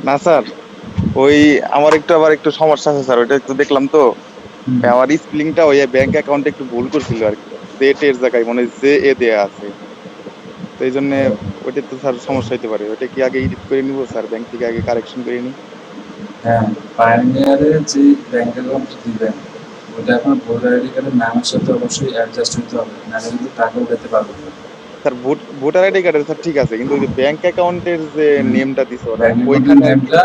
না স্যার, ওই আমার একটু আবার একটু সমস্যা আছে স্যার, ওইটা একটু দেখলাম তো। হুম। আমার স্পেলিংটা ওই ব্যাংক অ্যাকাউন্টে একটু ভুল করছিল আর কি। জেট এর জায়গায় মনে হয় জে এ দেয়া আছে। তো এই জন্য ওইটা তো স্যার সমস্যা হতে পারে। ওইটা কি আগে এডিট করে নিবো স্যার? ব্যাংক থেকে আগে কারেকশন করে নিই। হ্যাঁ, পায়োনিয়ারে যে ব্যাংক অ্যাকাউন্ট দিবেন ওটা আপনার ভোটার আইডি কার্ডের নামের সাথে অবশ্যই অ্যাডজাস্ট হতে হবে, নাহলে কিন্তু টাকাও পেতে পারবেন না। স্যার ভোটার আইডি কার্ডের স্যার ঠিক আছে, কিন্তু ওই যে ব্যাংক অ্যাকাউন্টের যে নেমটা দিছে ওরা ব্যাংক অ্যাকাউন্টের ওইখানে আর কি। নেমটা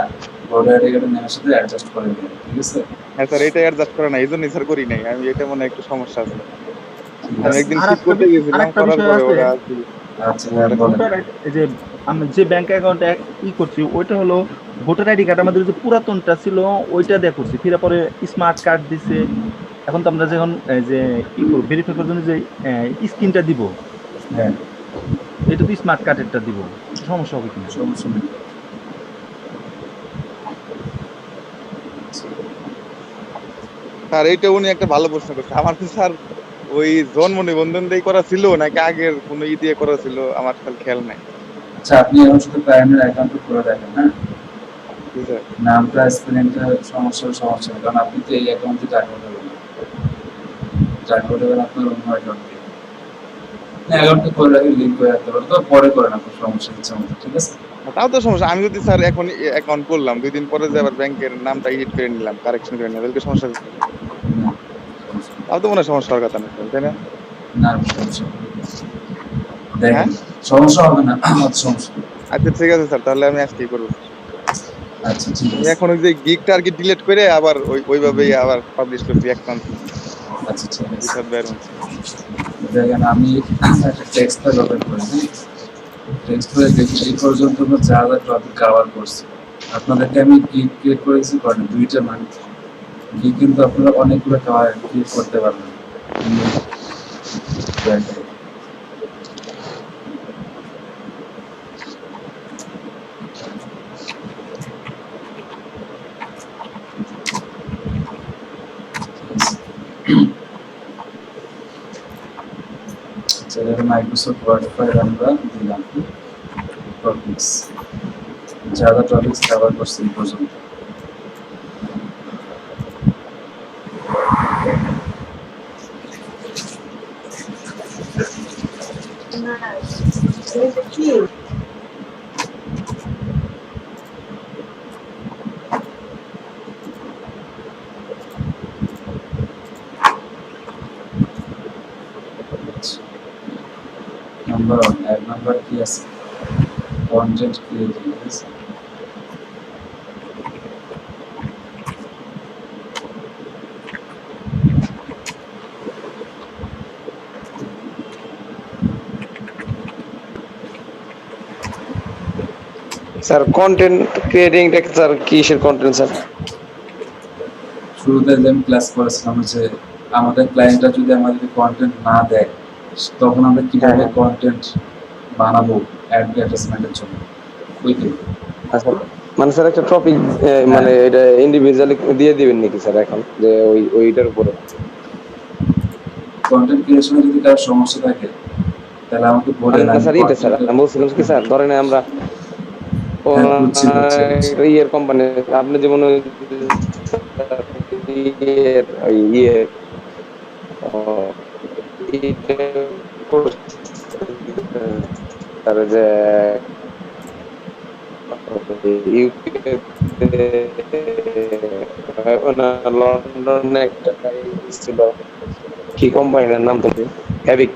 ভোটার আইডি কার্ডের নামের সাথে অ্যাডজাস্ট করে দিন, ঠিক আছে? হ্যাঁ স্যার, এটা অ্যাডজাস্ট করে না, এই জন্যই স্যার করি নাই আমি। এটা মনে হয় একটু সমস্যা আছে। ঠিক আমি আছে। একদিন আর ঠিক একটা করতে গেছিলাম, আরেকটা করার বিষয় পরে আছে। ওরা আর কি আচ্ছা, হ্যাঁ উল্টা বলেন। ভোটার এই যে আমি যে ব্যাংক অ্যাকাউন্টে করছি ওইটা হলো ভোটার আইডি কার্ড আমাদের যে পুরাতনটা ছিল ওইটা দিয়ে করছি, ফিরে পরে স্মার্ট কার্ড দিছে। এখন তো আমরা যখন এই যে করব ভেরিফাই করার জন্য যে স্ক্রিনটা দিব, হ্যাঁ, এটা তো স্মার্ট কার্ডেরটা দিব, সমস্যা হবে কিনা? সমস্যা নেই। স্যার এইটা উনি একটা ভালো প্রশ্ন করছে। আমার তো স্যার ওই জন্ম নিবন্ধন দিয়ে করা ছিল নাকি আগের কোনো দিয়ে করা ছিল, আমার স্যার খেয়াল নাই। আচ্ছা, আপনি এখন শুধু প্রাইমারি অ্যাকাউন্ট করে দেখেন, হ্যাঁ? জি স্যার। নামটা স্পেলিংটা সমস্যা নেই, কারণ আপনি তো এই অ্যাকাউন্টে টাকা পাঠাবেন না, টাকা পাঠাবেন আপনার অন্য অ্যাকাউন্টে। অ্যাকাউন্টে করে রাখি, লিঙ্ক করে রাখতে পারেন, তো পরে করেন আপনার সমস্যা ইচ্ছা মতো, ঠিক আছে? তাও তো সমস্যা, আমি যদি স্যার এখন অ্যাকাউন্ট করলাম 2 দিন পরে যে আবার ব্যাংকের নামটা এডিট করে নিলাম, কারেকশন করে নিলাম, তাহলে কি সমস্যা আছে? না, সমস্যা নেই। তাও তো মনে হয় সমস্যা হওয়ার কথা না স্যার, তাই না? না, সমস্যা নেই। হ্যাঁ। দেখেন, সমস্যা হবে না, আমার সমস্যা নেই। আচ্ছা ঠিক আছে স্যার, তাহলে আমি আজকেই করবো স্যার। আচ্ছা, ঠিক আমি আছে। এখন ওই যে গিগটা আর কি ডিলিট করে আবার ওইভাবেই আবার পাবলিশ করছি অ্যাকাউন্ট আচ্ছা, ঠিক আছে। রিসার্চ ভাইয়ের মধ্যে। দেখেন, আমি একটা টেক্সট ফাইল ওপেন করি, হ্যাঁ? টেক্সট ফাইলে দেখি এই পর্যন্ত আমরা যা যা টপিক কভার করছি। আপনাদেরকে আমি গিগ ক্রিয়েট করেছি কয়টা? 2টা, মানে গিগ কিন্তু আপনারা অনেকগুলো কভার ক্রিয়েট করতে পারবেন। আমি দেখাই। আচ্ছা, এখানে মাইক্রোসফট ওয়ার্ড ফাইল আমরা দিলাম, টপিকস, যা যা টপিকস কভার করছি এই পর্যন্ত। নাম্বার 1, 1 নাম্বার কি আছে? কন্টেন্ট ক্রিয়েটিং, ঠিক আছে? স্যার কন্টেন্ট ক্রিয়েটিংটা স্যার কিসের কন্টেন্ট স্যার? শুরুতে যে আমি ক্লাস করেছিলাম যে আমাদের ক্লায়েন্টরা যদি আমাদের কন্টেন্ট না দেয়, তখন আমরা হ্যাঁ কিভাবে হ্যাঁ। কন্টেন্ট বানাবো অ্যাডভার্টাইজমেন্টের জন্য, ওইটাই। আচ্ছা, মানে স্যার একটা টপিক হ্যাঁ, মানে এটা ইন্ডিভিজুয়ালি দিয়ে দিবেন নাকি স্যার এখন, যে ওইটার উপরে? কন্টেন্ট ক্রিয়েশনে যদি কারো সমস্যা থাকে তাহলে আমাকে মানে বলেন, না আমি স্যার, এটা স্যার কন্টেন্টের। আমি বলছিলাম কি স্যার, ধরেন আমরা হ্যাঁ, বুঝছি। ইয়ের কোম্পানি, আপনি যেমন ইয়ে স্যার যে ইউকে লন্ডনে একটা ছিল, কি কোম্পানির নাম তো হ্যাভিক।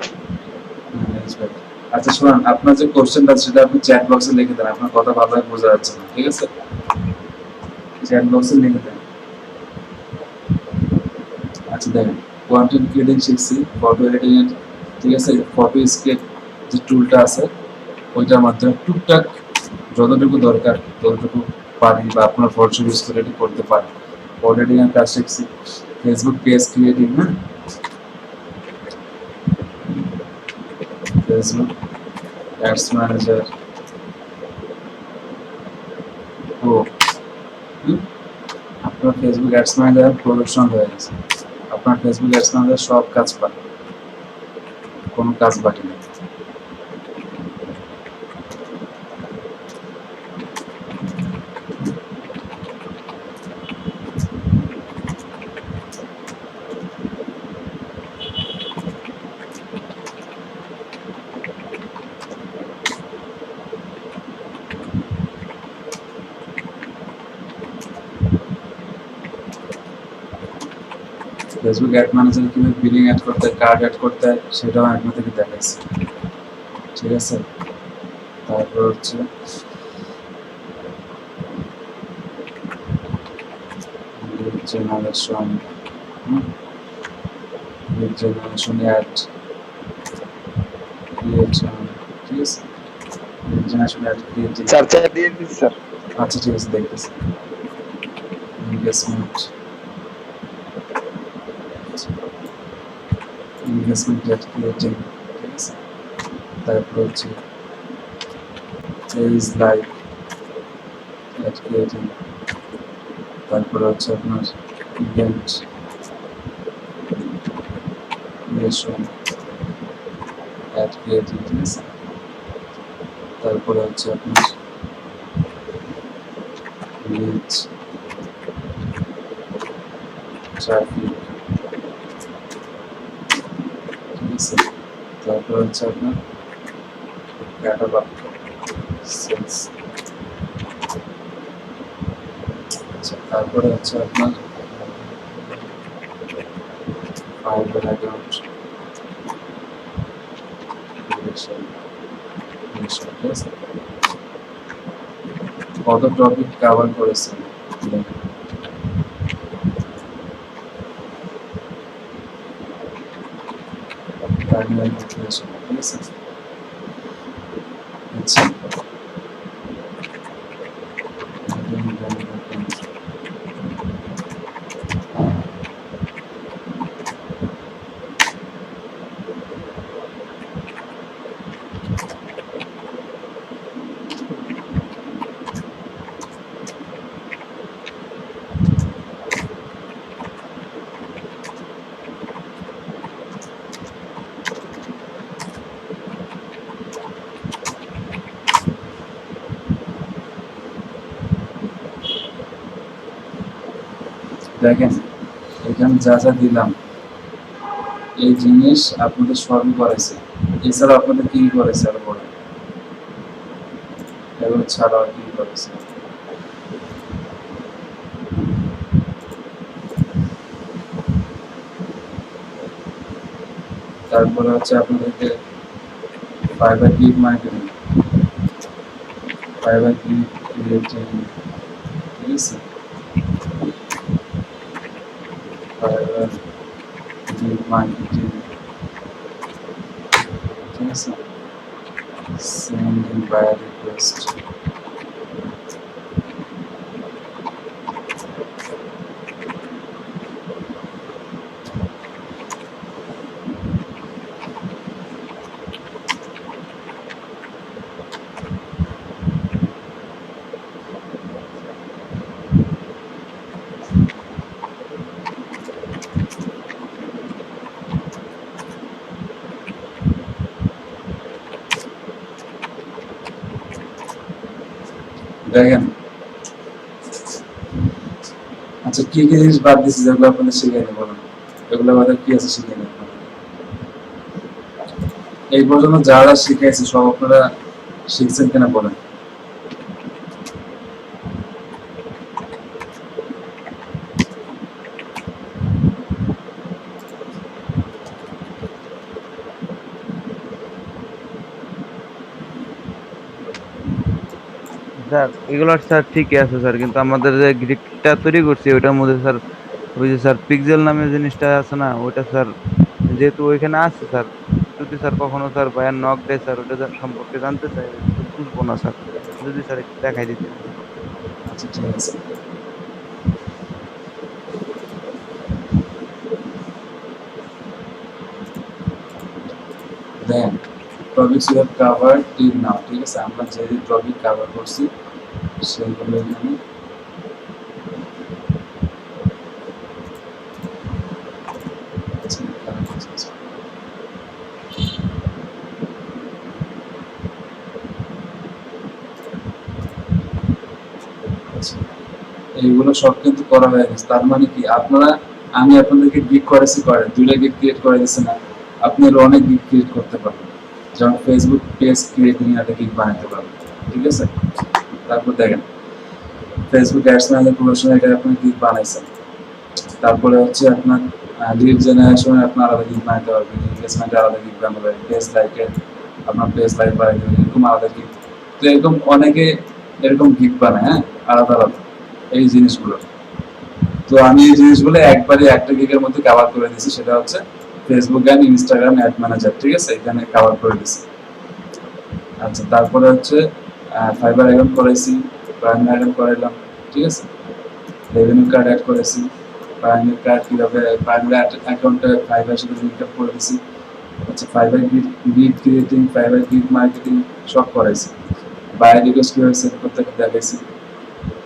আচ্ছা শুনুন, আপনার যে কোশ্চেনটা সেটা আপনি চ্যাট বক্সে লিখে দেন, আপনার কথা ভালোভাবে বোঝা যাচ্ছে না, ঠিক আছে? চ্যাট বক্সে লিখে দেন। আচ্ছা দেখেন, কন্টেন্ট ক্রিয়েটিং শিখছি, ফটো এডিটিং এর, ঠিক আছে? ফটো স্কেপ যে টুলটা আছে ওইটার মাধ্যমে টুকটাক যতটুকু দরকার ততটুকু পারি, বা আপনার ফটো ইউজ করে এডিট করতে পারেন। ফটো এডিটিং এর কাজ শিখছি, ফেসবুক পেজ ক্রিয়েটিং, হ্যাঁ? ফেসবুক অ্যাডস ম্যানেজার, ও আপনার ফেসবুক অ্যাডস ম্যানেজার প্রদর্শন হয়ে গেছে। আপনার ফেসবুক অ্যাডস ম্যানেজার সব কাজ পারে, কোনো কাজ বাকি নেই। ফেসবুক অ্যাড ম্যানেজারে কিভাবে বিলিং অ্যাড করতে হয়, কার্ড অ্যাড করতে হয়, সেটাও আমি আপনাদেরকে দেখাইছি। ঠিক আছে, তারপর হচ্ছে lead generation, lead generation ad creation. ঠিক আছে, lead generation ad creating. Sir chat দিয়ে দিচ্ছি স্যার। আচ্ছা ঠিক আছে, দেখতেছি। Engagement, engagement ad creating. ঠিক আছে, তারপর হচ্ছে পেজ লাইক অ্যাড ক্রিয়েটিং, তারপর হচ্ছে আপনার ইভেন্ট ক্রিয়েশন অ্যাড ক্রিয়েটিং। ঠিক আছে, তারপরে হচ্ছে আপনার রিচ ট্রাফিক। ঠিক আছে, তারপর হচ্ছে আপনার ক্যাটালগ সেলস। আচ্ছা, তারপরে হচ্ছে আপনার ফাইবার অ্যাকাউন্ট ক্রিয়েশন। ঠিক আছে, কত টপিক কভার করেছেন দেখুন। Timeline creation. ঠিক আছে, আচ্ছা দেখেন, এখানে যা যা দিলাম এই জিনিস আপনাদের সবই করেছে। এছাড়া আপনাদের কি করেছে আর বলেন, এগুলো ছাড়া আর কি করেছে? তারপরে হচ্ছে আপনাদেরকে fibre click marketing, fibre click creating. ঠিক আছে, ফাইবার ক্লিক মার্কেটিং। ঠিক আছে, সেন্ডিং বায়ার রিকোয়েস্ট। দেখেন, আচ্ছা কি কি জিনিস বাদ দিচ্ছি যেগুলো আপনাদের শিখাইনি বলেন, এগুলো বাদে কি আছে শিখাইনি আপনাদের? এই পর্যন্ত যারা শিখাইছি সব আপনারা শিখছেন কিনা বলেন? স্যার এগুলো স্যার ঠিকই আছে স্যার, কিন্তু আমাদের যে গ্রিকটা তৈরি করছি ওইটার মধ্যে স্যার ওই যে স্যার পিক্সেল নামে জিনিসটা আছে না, ওইটা স্যার যেহেতু ওইখানে আছে স্যার, যদি স্যার কখনো স্যার ভাইয়ার নক দেয় স্যার ওটা সম্পর্কে জানতে চাই, তো বুঝবো না স্যার, যদি স্যার একটু দেখাই দিতেন। আচ্ছা ঠিক আছে, then topics you have covered till now. ঠিক আছে, আমরা যে টপিক কভার করছি সেগুলো এখানে আচ্ছা, আচ্ছা, এইগুলো সব কিন্তু করা হয়ে গেছে। তার মানে কি আপনারা, আমি আপনাদেরকে গিগ করেছি, করে দুইটা গিগ ক্রিয়েট করে দিয়েছে না, আপনি আরো অনেক গিগ ক্রিয়েট করতে পারবেন, যেমন ফেসবুক পেজ ক্রিয়েটিং একটা গিগ বানাতে পারবেন। ঠিক আছে, তারপর দেখেন ফেসবুক অ্যাডস ম্যানেজার প্রফেশনাল, এটা আপনি গিগ বানাইছেন। তারপরে হচ্ছে আপনার লিড জেনারেশনে আপনি আলাদা গিগ বানাতে পারবেন, এনগেজমেন্টে আলাদা গিগ বানাতে পারবেন, পেজ লাইকে আপনার পেজ লাইক বানাতে পারবেন, এরকম আলাদা গিগ। তো এরকম অনেকে এরকম গিগ বানায়, হ্যাঁ, আলাদা আলাদা এই জিনিসগুলো। তো আমি এই জিনিসগুলো একবারে একটা গিগের মধ্যে কভার করে দিয়েছি, সেটা হচ্ছে Facebook and Instagram ad manager, ঠিক আছে, এখানে কভার করে দিয়েছি। আচ্ছা, তারপরে হচ্ছে ফাইবার অ্যাকাউন্ট করাইছি, প্রাইম অ্যাকাউন্ট করাইলাম, ঠিক আছে, রেভিনিউ কার্ড অ্যাড করেছি, প্রাইমারি কার্ড কিভাবে প্রাইমারি অ্যাকাউন্টে ফাইবার সাথে লিঙ্ক আপ করে দিছি। আচ্ছা, fibre lead creating, fibre lead marketing সব করাইছি। বায়ার রিকোয়েস্ট কিভাবে সেট করতে হবে দেখাইছি,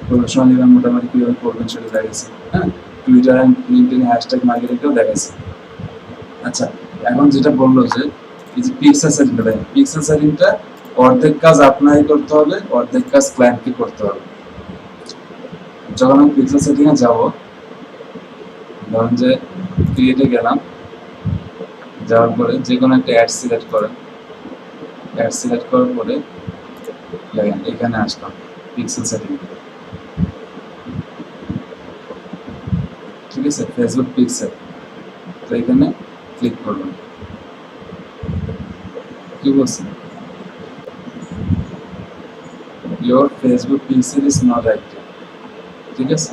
প্রফেশনাল ইভেন্ট মোটামুটি কিভাবে করবেন সেটা দেখাইছি, হ্যাঁ, টুইটার অ্যান্ড লিঙ্কডইন হ্যাশট্যাগ মার্কেটিংটাও দেখাইছি। আচ্ছা, এখন যেটা বললো যে এই যে পিক্সেল সেটিংটা, দেখেন পিক্সেল সেটিংটা অর্ধেক কাজ আপনাকে করতে হবে, অর্ধেক কাজ ক্লায়েন্টকে করতে হবে। যখন আমি পিক্সেল সেটিং এ যাবো, ধরেন যে ক্রিয়েটে গেলাম, যাওয়ার পরে যে কোনো একটা অ্যাড সিলেক্ট করেন, অ্যাড সিলেক্ট করার পরে দেখেন এখানে আসলাম পিক্সেল সেটিং, ঠিক আছে, ফেসবুক পিক্সেল। তো এখানে ক্লিক করবেন, কি বলছি, your Facebook pixel is not active, ঠিক আছে।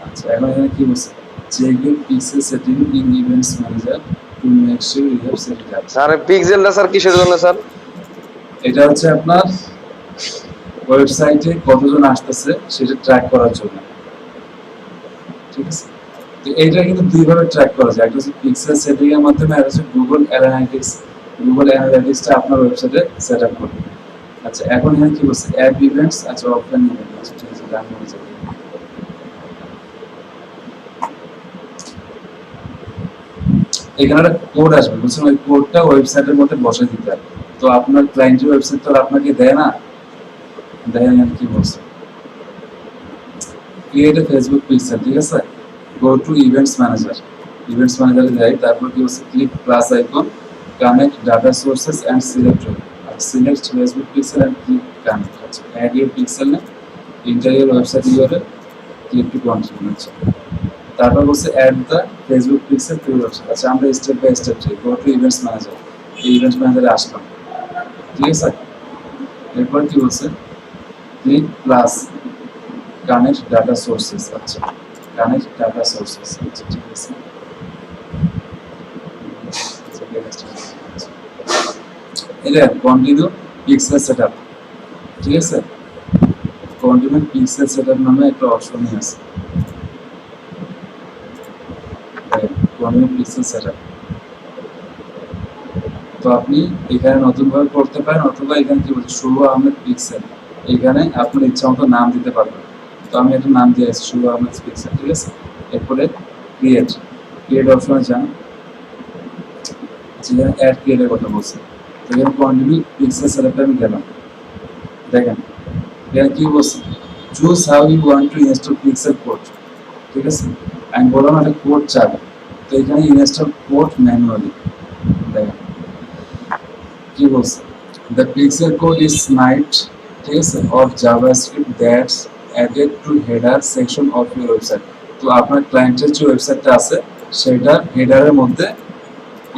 আচ্ছা, এখন এখানে কি বলছে, check your pixel setting in events manager to make sure you have set it up। Sir পিক্সেলটা স্যার কিসের জন্য স্যার? এটা হচ্ছে আপনার ওয়েবসাইটে কতজন আসতেছে সেটা ট্র্যাক করার জন্য, ঠিক আছে। তো এইটা কিন্তু দুইভাবে ট্র্যাক করা যায়, একটা হচ্ছে পিক্সেল সেটিং এর মাধ্যমে, আর হচ্ছে গুগল অ্যানালিটিক্স। গুগল অ্যানালিটিক্সটা আপনার ওয়েবসাইটে সেট আপ করবে। আচ্ছা, এখন এখানে কি বলছে, অ্যাড ইভেন্টস, আচ্ছা অফলাইন ইভেন্ট, আচ্ছা ঠিক আছে, ডান হয়ে যাবে। এখানে একটা কোড আসবে, বুঝছেন, ওই কোডটা ওয়েবসাইটের মধ্যে বসে দিতে হবে। তো আপনার ক্লায়েন্টের ওয়েবসাইট তো আর আপনাকে দেয় না, দেখেন এখানে কি বলছে, ক্রিয়েট এ ফেসবুক পিক্সেল, ঠিক আছে, go to events manager, events ম্যানেজারে যাই, তারপর কি বলছে, click plus icon, connect data sources and select, আর select Facebook pixel and click connect. আচ্ছা, add your pixel name, enter your website URL, click to continue. আচ্ছা, তারপর বলছে add the Facebook pixel to your website. আচ্ছা, আমরা step by step যাই, go to events manager, এই ইভেন্টস ম্যানেজারে আসলাম, ঠিক আছে। এরপর কি বলছে, click plus connect data sources, আচ্ছা কানেক্ট ডাটা সোর্সেস, আচ্ছা ঠিক আছে। এটা কন্টিনিউ পিক্সেল সেটআপ, ঠিক আছে, কন্টিনিউ পিক্সেল সেটআপ নামে একটা অপশনই আছে, কন্টিনিউ পিক্সেল সেটআপ। তো আপনি এখানে নতুনভাবে করতে পারেন, অথবা এখানে কি বলছে, শুভ আহমেদ পিক্সেল, এখানে আপনার ইচ্ছা মতো নাম দিতে পারবেন। তো আমি একটা নাম দিয়ে আছি, শুভ আহমেদ পিক্সেল, ঠিক আছে। এরপরে ক্রিয়েট, ক্রিয়েট অপশনে যান, যেখানে অ্যাড ক্রিয়েটের কথা বলছে, তো এখানে কন্টিনিউ পিক্সেল সেটআপে আমি গেলাম, দেখেন এখানে কি বলছে, choose how you want to install pixel code, ঠিক আছে। আমি বললাম একটা কোড চাবে, তো এখানে ইনস্টল কোড ম্যানুয়ালি, দেখেন কি বলছে, দ্য পিক্সেল কোড ইজ স্নাইপড, ঠিক আছে, of JavaScript that's added to header section of your website. তো আপনার ক্লায়েন্টের যে ওয়েবসাইটটা আছে সেটা হেডারের মধ্যে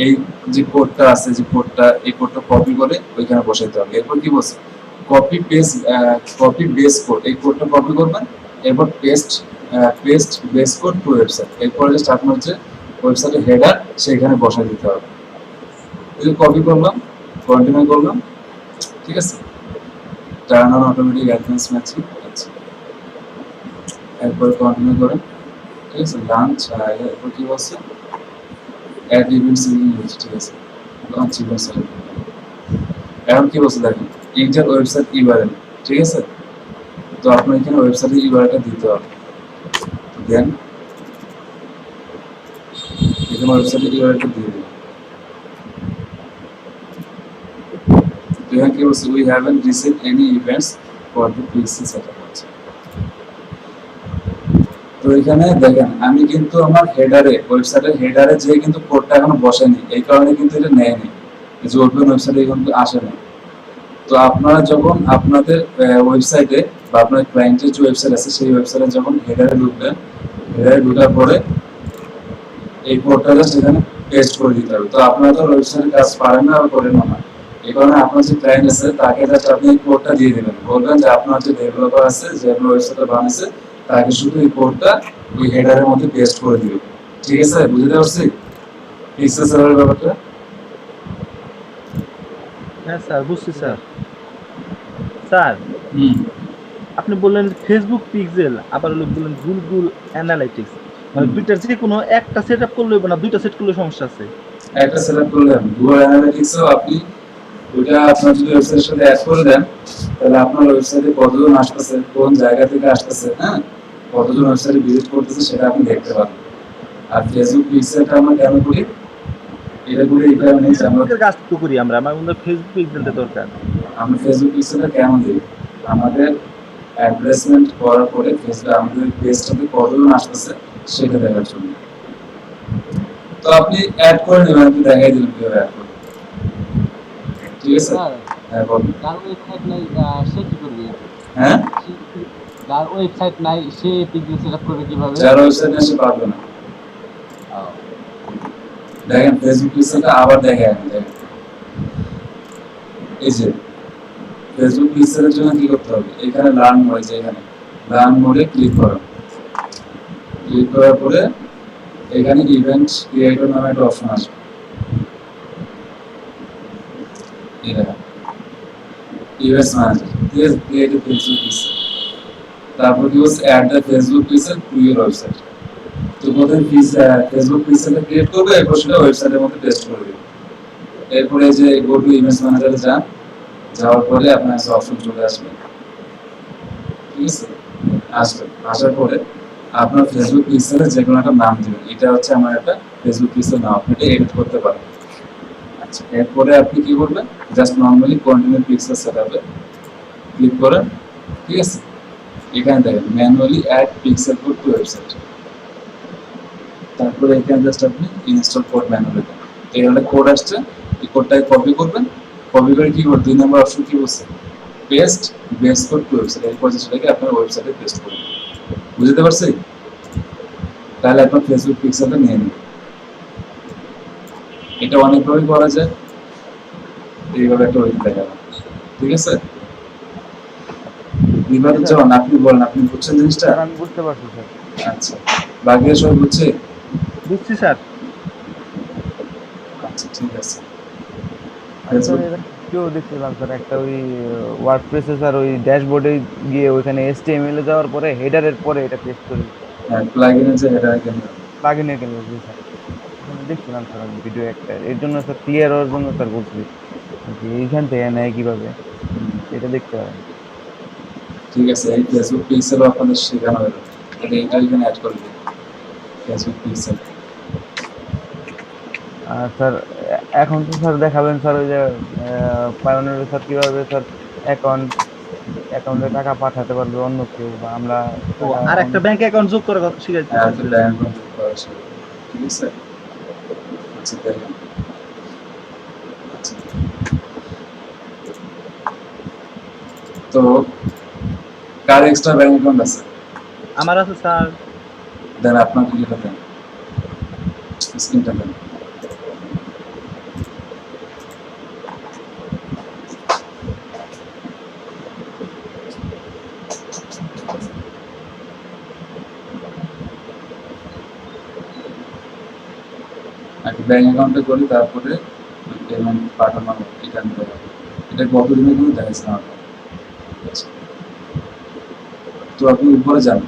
এই যে কোডটা আছে, যে কোডটা, এই কোডটা কপি করে ওইখানে বসাইতে হবে। এরপর কি বলছে, কপি বেস কোড, এই কোডটা কপি করবেন, এরপর paste base code to website, এরপর জাস্ট আপনার যে ওয়েবসাইটের হেডার সেখানে বসাই দিতে হবে। এই যে কপি করলাম, কন্টিনিউ করলাম, ঠিক আছে, turn on automatic advance matching, আচ্ছা এরপর কন্টিনিউ করেন, ঠিক আছে, লাঞ্চ, এরপর কি বলছে, অ্যাড ইভেন্টস ইন ইউজ, ঠিক আছে, লঞ্চ ইভেন্টস। এখন কি বলছে, দেখেন ইন্টার ওয়েবসাইট ইউআরএল, ঠিক আছে। তো আপনার এখানে ওয়েবসাইটের ইউআরএলটা দিতে হবে, দেন এখানে ওয়েবসাইটের ইউআরএলটা দিয়ে দিন। তো এখানে কি বলছে, we haven't received any events for the pixel setup. তো এখানে দেখেন আমি কিন্তু আমার হেডারে, ওয়েবসাইটের হেডারে যে কিন্তু কোডটা এখনো বসেনি, এই কারণে কিন্তু এটা নেয়নি, যে ওপেন ওয়েবসাইটে কিন্তু আসে না। তো আপনারা যখন আপনাদের ওয়েবসাইটে বা আপনার ক্লায়েন্টের যে ওয়েবসাইট আছে সেই ওয়েবসাইটে যখন হেডারে ঢুকবেন, হেডারে ঢোকার পরে এই কোডটা জাস্ট এখানে পেস্ট করে দিতে হবে। তো আপনারা তো ওয়েবসাইটে কাজ পারেন না বা করেন না, এই কারণে আপনার যে ক্লায়েন্ট আছে তাকে জাস্ট আপনি এই কোডটা দিয়ে দিবেন, বলবেন যে আপনার যে ডেভেলপার আছে যে আপনার ওয়েবসাইটটা বানাইছে তাকে শুধু এই কোডটা ওই হেডারের মধ্যে পেস্ট করে দিবেন। ঠিক আছে, বুঝতে পারছি এক্সেসরের ব্যাপারটা? হ্যাঁ স্যার, বুঝছি স্যার। স্যার হুম, আপনি বললেন ফেসবুক পিক্সেল, আবার হলো বললেন গুগল অ্যানালাইটিক্স, মানে হুম। দুইটার যে কোনো একটা সেট আপ করলে হবে না, দুইটা সেট করলে সমস্যা আছে? একটা সেটআপ করলেন গুগল অ্যানালিটিক্সও আপনি ওইটা আপনার যদি ওয়েবসাইটের সাথে অ্যাড করে দেন, তাহলে আপনার ওয়েবসাইটে কতজন আসতেছে, কোন জায়গা থেকে আসতেছে, হ্যাঁ, কতজন ওয়েবসাইটে ভিজিট করতেছে সেটা আপনি দেখতে পাবেন। আর ফেসবুক পিক্সেলটা আমরা কেন করি, এটা করি এই কারণে যে আমরা ফেসবুকের কাজ তো করি আমরা, আমার মনে হয় ফেসবুক পিক্সেলটা দরকার। ফেসবুক পিক্সেলটা কেন দিই, আমাদের অ্যাডভার্টাইজমেন্ট করার পরে ফেসবুক আমাদের পেজটাতে কতজন আসতেছে সেটা দেখার জন্য। তো আপনি অ্যাড করে নেবেন, আপনি দেখাই দিবেন কিভাবে অ্যাড করবেন। ঠিক আছে, স্যার, হ্যাঁ বলুন। যার ওয়েবসাইট নাই সে কি করবে? হ্যাঁ, যার ওয়েবসাইট নাই সে পিক্সেল সেটআপ করবে কিভাবে? যার ওয়েবসাইট এসে পারবে না। আহ, দেখেন ফেসবুক পিক্সেলটা আবার দেখেন, এই যে ফেসবুক পিক্সেলের জন্য কি করতে হবে, এখানে লার্ন মোড, যে এখানে লার্ন মোডে ক্লিক করুন। ক্লিক করার পরে এখানে ইভেন্ট ক্রিয়েটর নামে একটা অপশন আসবে, এই দেখেন ইভেন্টস ম্যানেজার, ঠিক আছে, ক্রিয়েট এ ফেসবুক পিক্সেল। তারপর কি বলছে, add the Facebook pixel to your website. তো প্রথমে ফেসবুক পিক্সেলটা ক্রিয়েট করবে, এরপর সেটা ওয়েবসাইটের মধ্যে পেস্ট করে দেবে। এরপরে যে গো টু ইমেজ ম্যানেজারে যান, যাওয়ার পরে আপনার কাছে অপশন চলে আসবে, ঠিক আছে, আসবে, আসার পরে আপনার ফেসবুক পিক্সেলে যে কোনো একটা নাম দিবেন, এটা হচ্ছে আমার একটা ফেসবুক পিক্সেল নাম, আপনি এটা এডিট করতে পারেন। আচ্ছা, এরপরে আপনি কি করবেন, জাস্ট নরমালি কন্টিনিউ পিক্সেল সেটআপে ক্লিক করেন, ঠিক আছে, এখানে দেখেন manually add pixel code to website. তারপরে এখানে জাস্ট আপনি ইনস্টল কোড ম্যানুয়ালি দেন, এখানে কোড আসছে, এই কোডটাকে কপি করবেন, কপি করে কি করবেন, 2 নম্বর অপশন কি বলছে, paste base code to website, এরপর সেটাকে আপনার ওয়েবসাইটে পেস্ট করবেন। বুঝতে পারছি? তাহলে আপনার ফেসবুক পিক্সেলটা নিয়ে নিন। এটা অনেকভাবে করা যায়, এইভাবে একটা ওয়েব দেখা যাবে, ঠিক আছে। বিভাগে যান, আপনি বলেন, আপনি বুঝছেন জিনিসটা? স্যার আমি বুঝতে পারছি স্যার। আচ্ছা, বাকি সব বুঝছে? বুঝছি স্যার। আচ্ছা, ঠিক আছে। আমি স্যার এটা কেউ দেখছিলাম স্যার, একটা ওই ওয়ার্ডপ্রেসে স্যার ওই ড্যাশবোর্ডে গিয়ে ওইখানে HTML এ যাওয়ার পরে হেডারের পরে এটা পেস্ট করে দিচ্ছে, হ্যাঁ, প্লাগইনে যে এটা কেন, প্লাগইনের কেন জি স্যার। ওখানে দেখছিলাম স্যার আমি ভিডিও একটা, এর জন্য স্যার ক্লিয়ার হওয়ার জন্য স্যার বলছি যে এইখান থেকে নেয় কিভাবে, এটা দেখতে হয়। ঠিক আছে, এই ফেসবুক পিক্সেলও আপনাদের শেখানো হলো, তাহলে এটা এখানে অ্যাড করে দিন, ফেসবুক পিক্সেল। আর স্যার এখন তো স্যার দেখাবেন স্যার ওই যে পায়োনিয়ারে স্যার কিভাবে স্যার অ্যাকাউন্টে টাকা পাঠাতে পারবে অন্য কেউ, বা আমরা ও, টাকা আর একটা ব্যাংক অ্যাকাউন্ট যোগ করার কথা শিখাইতে হ্যাঁ, চাচ্ছিলেন। ব্যাংক কন্ট্যাক্ট করা আছে, ঠিক আছে। আচ্ছা, দেখেন, আচ্ছা, তো কার এক্সট্রা ব্যাংক অ্যাকাউন্ট আছে? আমার আছে স্যার। দেন আপনার ইয়েটা দেন, স্ক্রিনটা দেন। একটা ব্যাংক অ্যাকাউন্টে করি, তারপরে পেমেন্ট পাঠানো এটা নিতে হবে, এটা কতদিনের জন্য দেখাচ্ছে না আপনার। আচ্ছা, তো আপনি উপরে যান,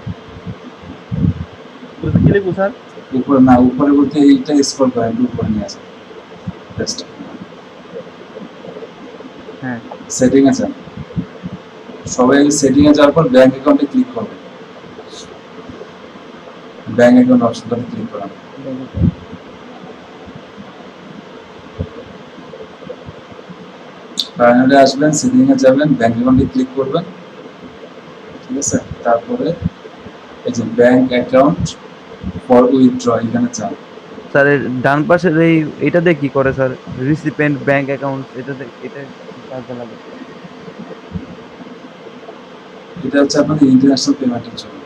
কি লিখবো স্যার? উপরে না, উপরে বলতে এইটা স্ক্রল করেন, একটু উপরে নিয়ে আসেন, জাস্ট হ্যাঁ, সেটিং এ যান, সবাই সেটিং এ যাওয়ার পর ব্যাংক অ্যাকাউন্টে ক্লিক করবেন, ব্যাংক অ্যাকাউন্ট অপশনটাতে ক্লিক করুন। ফাইনালে আসবেন, সেটিং এ যাবেন, ব্যাংক অ্যাকাউন্টে ক্লিক করবেন, ঠিক আছে। তারপরে এই যে ব্যাংক অ্যাকাউন্ট ফর উইথড্র, এখানে যান। স্যার এর ডান পাশের এটা দিয়ে কি করে স্যার, রিসিপিয়েন্ট ব্যাংক অ্যাকাউন্ট, এটা কি কাজে লাগে? এটা হচ্ছে আপনাদের ইন্টারন্যাশনাল পেমেন্টের জন্য।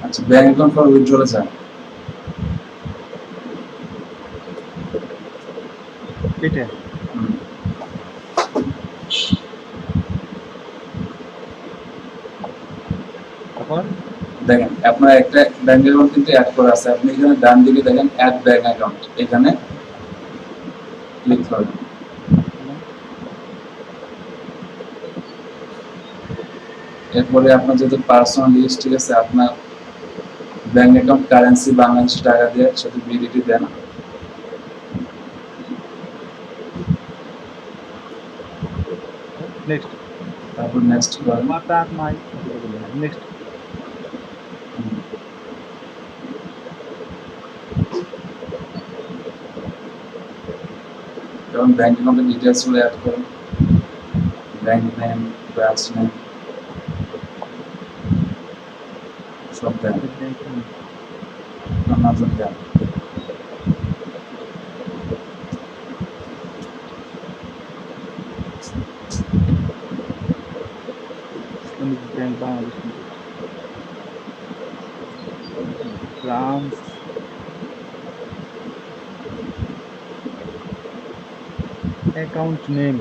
আচ্ছা, ব্যাংক অ্যাকাউন্ট ফর উইথড্রলে যান। এটা হুম। তারপর দেখেন আপনার একটা ব্যাংক অ্যাকাউন্ট কিন্তু অ্যাড করা আছে, আপনি এখানে ডান দিকে দেখেন অ্যাড ব্যাংক অ্যাকাউন্ট, এখানে ক্লিক করবেন। এরপরে আপনার যেহেতু পার্সোনাল লিস্ট, ঠিক আছে, আপনার ব্যাংক অ্যাকাউন্ট কারেন্সি বাংলাদেশি টাকা দিয়ে সেটা বিডিটি দেন। নেক্সট তারপর নেক্সট করেন। মাতার মাই নেক্সট এবং ব্যাংক অ্যাকাউন্টের ডিটেলস গুলো অ্যাড করুন, ব্যাংক নেম, ব্রাঞ্চ নেম সব দেন, নাম্বার দেন। Islamic bank Bangladesh branch account name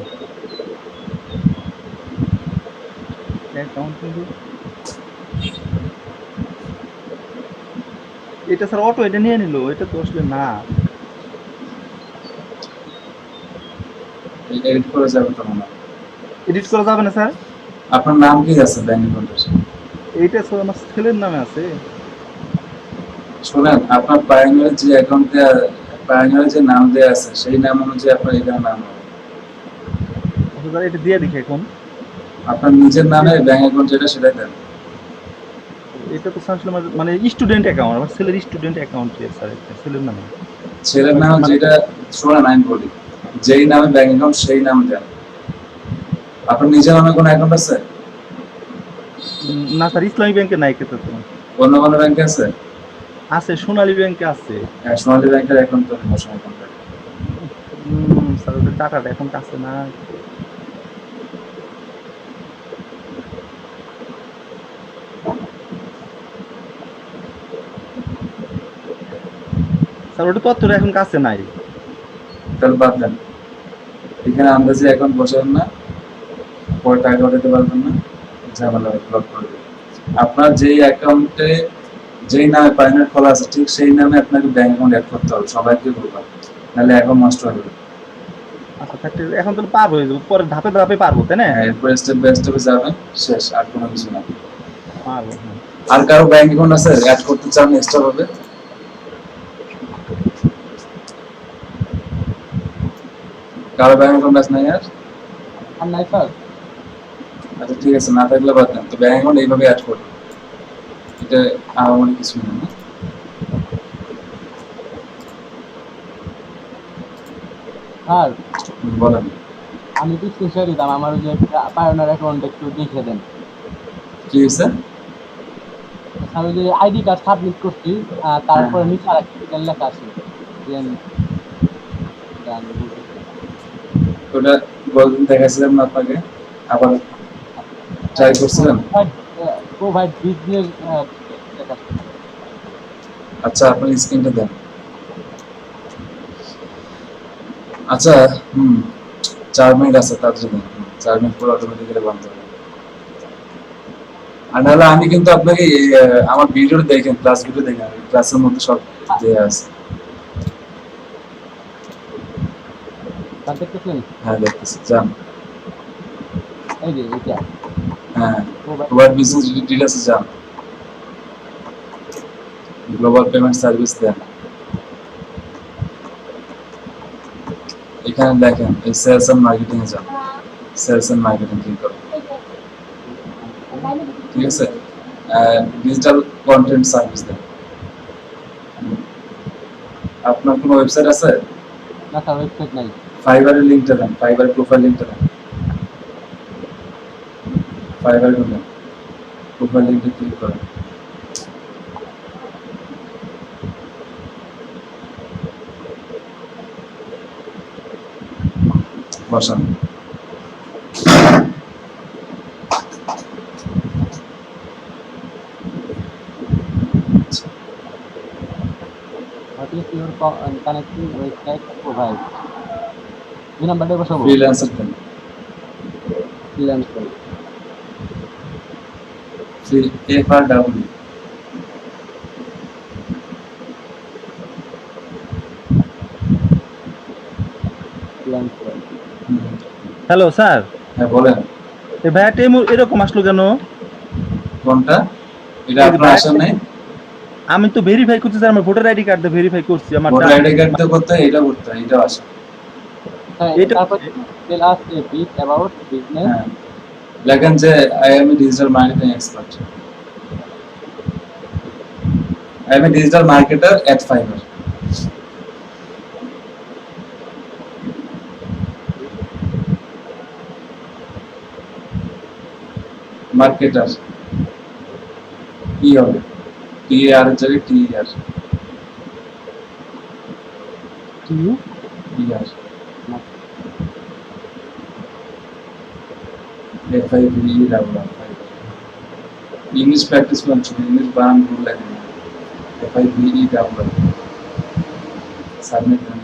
এটা স্যার অটো এটা নিয়ে নিল, এটা তো আসলে না। এডিট করে যাবে তো মনে হয়। এডিট করা যাবে না স্যার? আপনার নাম কি আছে ব্যাংক অ্যাকাউন্টের? এইটা স্যার আমার ছেলের নামে আছে। শুনেন, আপনার পায়োনিয়ারের যে অ্যাকাউন্টে পায়োনিয়ারের যে নাম দেওয়া আছে সেই নাম অনুযায়ী আপনার এখানে নাম হবে। আচ্ছা স্যার এটা দিয়ে দেখি এখন। আপনার নিজের নামে ব্যাংক অ্যাকাউন্ট যেটা সেটা দেন। এটা তো স্যার আসলে মানে স্টুডেন্ট অ্যাকাউন্ট, আমার ছেলের স্টুডেন্ট অ্যাকাউন্ট স্যার, একটা ছেলের নামে। ছেলের নামে যেটা, শোনেন আমি বলি, যেই নামে ব্যাংক অ্যাকাউন্ট সেই নাম দেন। আপনার নিজের নামে কোনো অ্যাকাউন্ট আছে? না স্যার, ইসলামী ব্যাংকে নাই কেতো তো। অন্য কোনো ব্যাংকে আছে? আছে, সোনালী ব্যাংকে আছে। হ্যাঁ, সোনালী ব্যাংকের অ্যাকাউন্ট তো নেই, অ্যাকাউন্ট। স্যার ওদের টাকাটা এখন কাছে না। স্যার ওটা তথ্যটা এখন কাছে নাই। তাহলে বাদ দেন, এখানে আন্দাজে অ্যাকাউন্ট বসাবেন না, পরে টাকা উঠাতে পারবেন না, ঝামেলা ব্লক করে দেবেন। আপনার যেই অ্যাকাউন্টে যেই নামে পায়োনিয়ার খোলা আছে ঠিক সেই নামে আপনাকে ব্যাংক অ্যাকাউন্ট অ্যাড করতে হবে, সবাইকে বলবেন, নাহলে অ্যাকাউন্ট নষ্ট হবে। আচ্ছা থাকতে এখন তো পার হয়ে যাবো, পরে ধাপে ধাপে পারবো তাই না? হ্যাঁ, এরপরে স্টেপ বাই স্টেপে যাবেন, শেষ, আর কোনো কিছু না। পারবো, হ্যাঁ। আর কারো ব্যাংক অ্যাকাউন্ট আছে অ্যাড করতে চান এক্সট্রা ভাবে? কারো ব্যাংক অ্যাকাউন্ট আছে নাই আর? আর নাই স্যার। আচ্ছা ঠিক আছে, না থাকলে বাদ দেন, তো ব্যাংক অ্যাকাউন্ট এইভাবে অ্যাড করুন, এটা আহামরি কিছু না। স্যার বলেন আমি তো স্ক্রিনশট দিতাম, আমার ওই যে পায়োনিয়ার অ্যাকাউন্ট একটু দেখে দেন। কি হয়েছে? স্যার ওই যে আইডি কার্ড সাবমিট করছি, তারপরে নিচে আরেকটা লেখা আছে দেন ওটা বলদিন দেখাছিলাম না আপনাকে, আবার ট্রাই করছিলেন? প্রোভাইড বিজনেস লেখা আছে। আচ্ছা আপনার স্ক্রিনটা দেন। আচ্ছা 4 মিনিট আছে, তাড়াতাড়ি দেন, 4 মিনিট পর অটোমেটিক্যালি বন্ধ হবে। আর নাহলে আমি কিন্তু আপনাকে আমার ভিডিওটা দেখেন, ক্লাস ভিডিও দেখেন, ক্লাসের মধ্যে সব দেওয়া আছে। স্যার দেখতেছেন? হ্যাঁ দেখতেছি, যান। এই যে এটা হ্যাঁ, প্রোভাইড বিজনেস ডিটেইলসে যান, গ্লোবাল পেমেন্ট সার্ভিস দেন। এখানে দেখেন এই সেলস এন্ড মার্কেটিং এ যান, সেলস এন্ড মার্কেটিং ক্লিক করুন, ঠিক আছে? ডিজিটাল কন্টেন্ট সার্ভিস দেন। আপনার কোনো ওয়েবসাইট আছে? না স্যার, ওয়েবসাইট নাই। ফাইবারের লিংকটা দেন, ফাইবারের প্রোফাইল লিংকটা দেন, ফাইবার ঢুকেন, প্রোফাইল লিংকটা ক্লিক করেন। বসান। What is your connecting website provide? এই নাম্বারটা বসাবো ফ্রিল্যান্সার দেন, freelancer FRW। Freelancer hello sir, হ্যাঁ বলেন, এই ভাইয়াটা এরকম আসলো কেন? কোনটা? এটা এই যে আপনার ভাইয়াটা- আসা নেই? আমি তো ভেরিফাই করছি স্যার, আমার ভোটার আইডি কার্ড দিয়ে ভেরিফাই করছি আমার ভোটার আইডি কার্ড দিয়ে করতে হয়, এটা করতে হয়, এটা আসে। হ্যাঁ এটা- তারপর tell us a bit about business হ্যাঁ, লেখেন যে I am a digital marketing expert, I am a digital marketer at Fiverr. Marketer কি হবে? TAR এর জায়গায় TER, to TER, FIBER। English practice করছেন, ইংলিশ বানান ভুল লেখেন না, FIBER। সাবমিট দেন,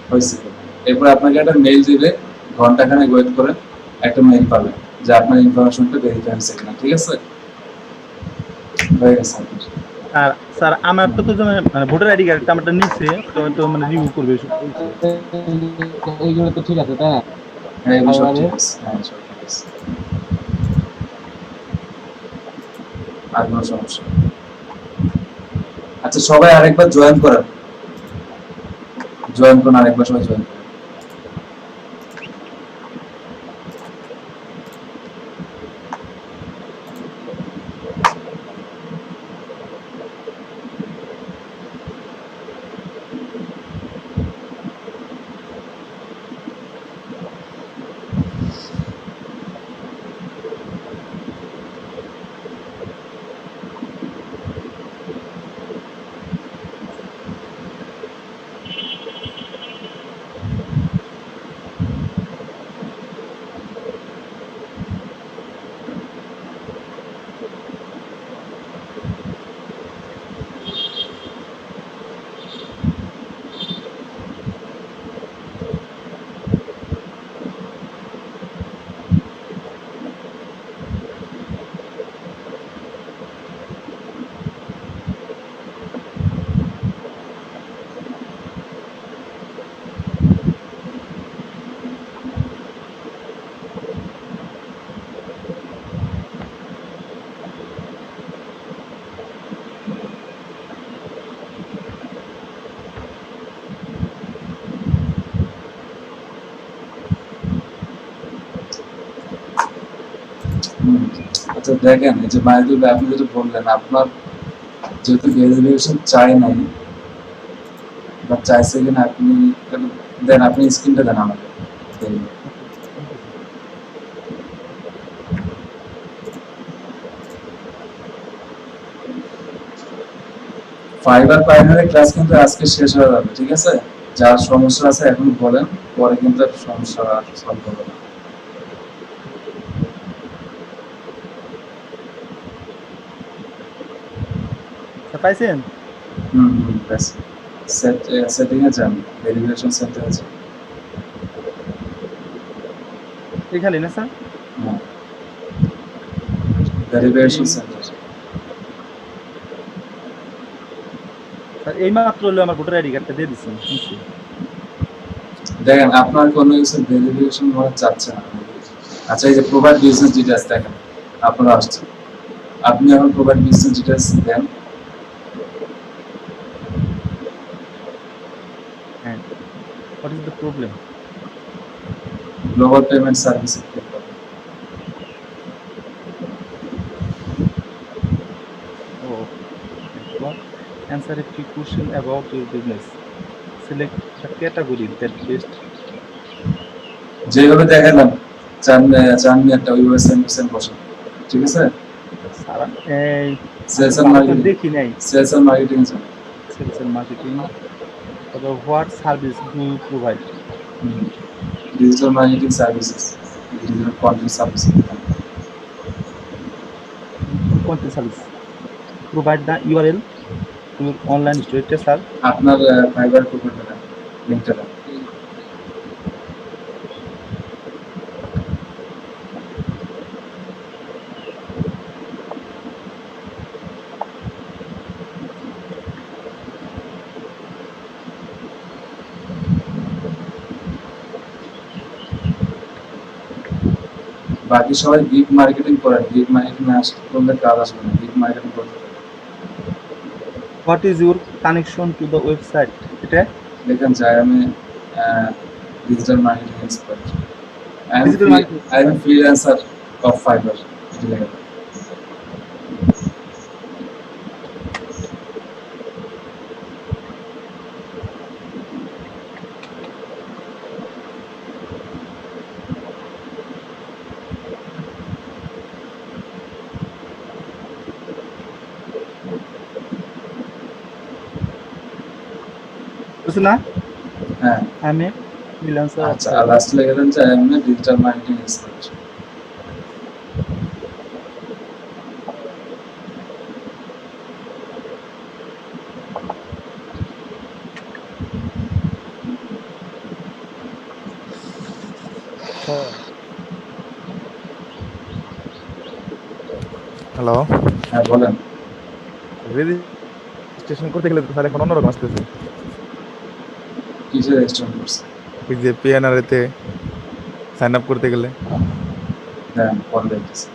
হয়েছে। এরপর আপনাকে একটা মেইল দিবে, ঘন্টাখানেক ওয়েট করেন, একটা মেইল পাবেন যে আপনার ইনফরমেশনটা ভেরিফাই হয়েছে কিনা। ঠিক আছে, হয়ে গেছে আপনার। আর স্যার আমার তো মানে ভোটার আইডি কার্ডটা আমারটা নিচ্ছে, তো মানে রিমুভ করবে এসব বলছে। এইগুলো তো ঠিক আছে তাই না? হ্যাঁ এগুলো সব ঠিক আছে, হ্যাঁ সব ঠিক আছে, আর কোনো সমস্যা নেই। আচ্ছা সবাই আরেকবার জয়েন করেন, জয়েন করুন, আরেকবার সবাই জয়েন করুন। আচ্ছা দেখেন, এই যে মাইদুল ভাই আপনি যেটা বললেন, আপনার যেহেতু ভেরিফিকেশন চাই নাই বা চাইছে কিনা আপনি দেন, আপনি স্ক্রিনটা দেন আমাকে। ফাইবার প্রাইমারি ক্লাস কিন্তু আজকে শেষ হয়ে যাবে, ঠিক আছে? যার সমস্যা আছে এখন বলেন, পরে কিন্তু আর সমস্যা সলভ হবে না। স্যার পাইছেন? ব্যাস সেটিং এ যান, ভেরিফিকেশন সেন্টার আছে, এখানে না স্যার? হ্যাঁ ভেরিফিকেশন সেন্টার। স্যার এই মাত্র হলো আমার ভোটার আইডি কার্ডটা দিয়ে দিচ্ছেন। দেখেন আপনার কোনো কিছু ভেরিফিকেশন মনে চাচ্ছে না। আচ্ছা এই যে প্রোভাইড বিজনেস ডিটেইলস দেখেন আপনারা আসছে, আপনি এখন প্রোভাইড বিজনেস ডিটেইলস দেন। হ্যাঁ, what is the problem? Global payment service click করুন। Oh, what? Answer a few questions about your business. Select the category that best. যেভাবে দেখালাম চান একটা ওই সেন্টেন্স বসে, ঠিক আছে? সারা এই সেলস এন্ড মার্কেটিং, দেখি নাই sales and marketing, sales and marketing. তারপর what service do you provide? Digital marketing services, digital content service. Content service. Provide the URL. Online স্টোরেজটা স্যার। আপনার ফাইবার প্রোফাইলটা লিঙ্কটা দেন। বাকি সবাই গিগ মার্কেটিং করেন, গিগ মার্কেটিং করলে কাজ আসবে না, গিগ মার্কেটিং করতে হবে। What is your connection to the website? এটা দেখেন যে আমি digital marketing expert, Digital marketing I am freelancer of fibre, এটা লেখা। বুঝছো না? হ্যাঁ, আমি ফ্রিল্যান্সার। আচ্ছা, আর লাস্ট লেখা দেন যে I M digital marketing expert. Hello, হ্যাঁ বলেন। রেজিস্ট্রেশন করতে গেলে তো স্যার এখন অন্যরকম আসতেছে। কিসের রেজিস্ট্রেশন করছে? ওই যে পিএনআর তে সাইন আপ করতে গেলে হ্যাঁ, পরে দেখতেছি।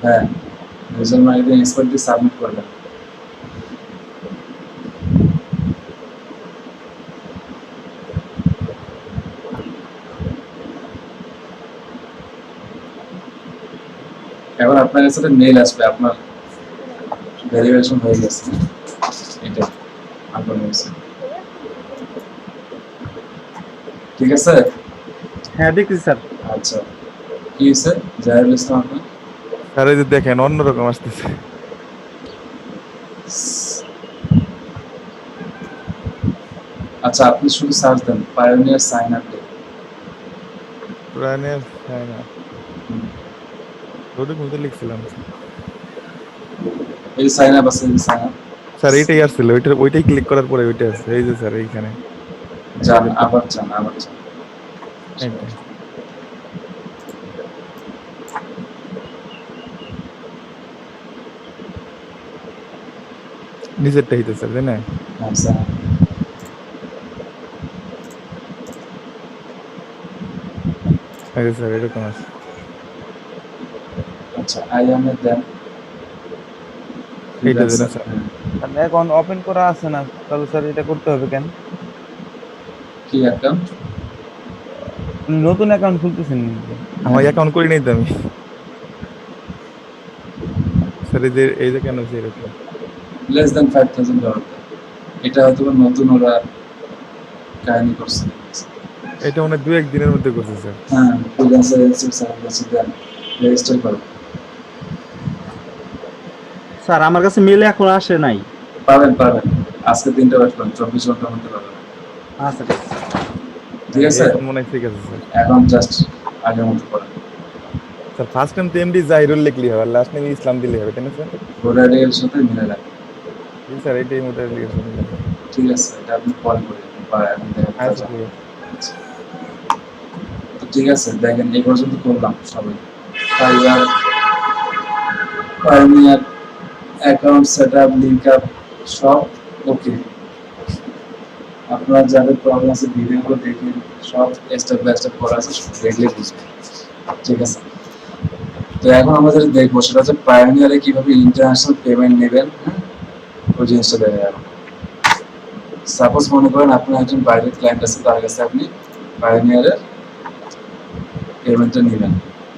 হ্যাঁ, ডিজিটাল মার্কেটিং এক্সপার্ট দিয়ে সাবমিট করবেন। এবার আপনার কাছে মেইল আসবে, আপনার ভেরিফিকেশন হয়ে গেছে, এটা আপনার হয়েছে। ঠিক আছে? হ্যাঁ দেখতেছি স্যার। আচ্ছা, কি হয়েছে জাহিরুল ইসলাম আপনার? স্যার এই যে দেখেন অন্যরকম আসতেছে। আচ্ছা, আপনি শুধু সার্চ দেন পায়োনিয়ার সাইন আপ ডে। পুরানের সাইন আপ ওদের মধ্যে লিখছিলাম এই সাইন আপ আছে, এই সাইন আপ স্যার, এইটাই আসছিল, ওইটাই ক্লিক করার পরে ওইটা আছে। এই যে স্যার এইখানে যান, আবার যান, আবার যান। এইটা। নিজেরটা হইতে স্যার, তাই না? আচ্ছা, এই যে স্যার এরকম আছে। আচ্ছা, আই এম এ দেন। এইটা দেন স্যার। আর এখন ওপেন করা আছে না, তাহলে স্যার এটা করতে হবে কেন? কি অ্যাকাউন্ট? নতুন অ্যাকাউন্ট খুলতেছেন নাকি? আমার অ্যাকাউন্ট করি নাই তো আমি স্যার। এই যে কেন হচ্ছে এরকম? Less than $5,000। এটা হয়তো নতুন ওরা কাহিনী করছে। এটা মনে হয় 2-1 দিনের মধ্যে করছে স্যার। হ্যাঁ, ফ্রিল্যান্সার সার্ভিস দেন, রেজিস্টার করুন। স্যার আমার কাছে মেল এখন আসে নাই। পাবেন, আজকে দিনটা ওয়েট করুন, 24 ঘন্টার মধ্যে পাবেন। আচ্ছা ঠিক আছে। ঠিক আছে, এখন মনে হয় ঠিক আছে স্যার। এখন জাস্ট আগের মতো করেন। স্যার ফার্স্ট টাইম তো এমডি জাহিরুল লিখলি হবে, লাস্ট নেম ইসলাম দিলে হবে, তাই না স্যার? গোড়ারির সাথে মিলে রাখেন। জি স্যার, এইটাই মোটামুটি লিখেছেন। ঠিক আছে, এটা আপনি পরে করে দিন, বা এখন দেখেন। আচ্ছা ঠিক আছে। তো ঠিক আছে, দেখেন এই পর্যন্ত করলাম সবাই। Pioneer account setup, link up সব ওকে। আপনার যাদের প্রবলেম আছে ভিডিওগুলো দেখে সব স্টেপ বাই স্টেপ করা আছে, দেখলে বুঝবেন। ঠিক আছে, তো এখন আমাদের দেখবো সেটা হচ্ছে পায়োনিয়ারে কিভাবে ইন্টারন্যাশনাল পেমেন্ট নেবেন। হ্যাঁ, ওই জিনিসটা দেখা যাবে। সাপোজ মনে করেন আপনার একজন বাইরের ক্লায়েন্ট আছে, তার কাছে আপনি পায়োনিয়ারের পেমেন্টটা নেবেন।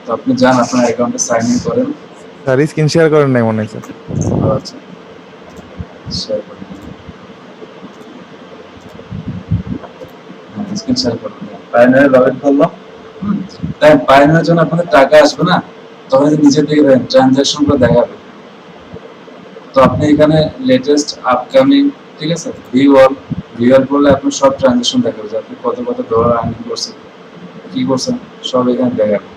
তো আপনি যান, আপনার অ্যাকাউন্টে সাইন ইন করেন। স্যার স্ক্রিন শেয়ার করেন নাই মনে হয় স্যার। আচ্ছা, শেয়ার করেন। স্ক্রিন শেয়ার করবেন। পায়োনিয়ারে লগ ইন করলাম। তাই পায়োনিয়ার জন্য আপনাদের টাকা আসবে না, তখন যদি নিচে দিকে দেখেন ট্রানজ্যাকশনগুলো দেখাবে। তো আপনি এখানে লেটেস্ট আপকামিং, ঠিক আছে, ভিউ অল করলে আপনি সব ট্রানজ্যাকশন দেখাবে যে আপনি কত ডলার আর্নিং করছেন, কি করছেন, সব এখানে দেখাবে।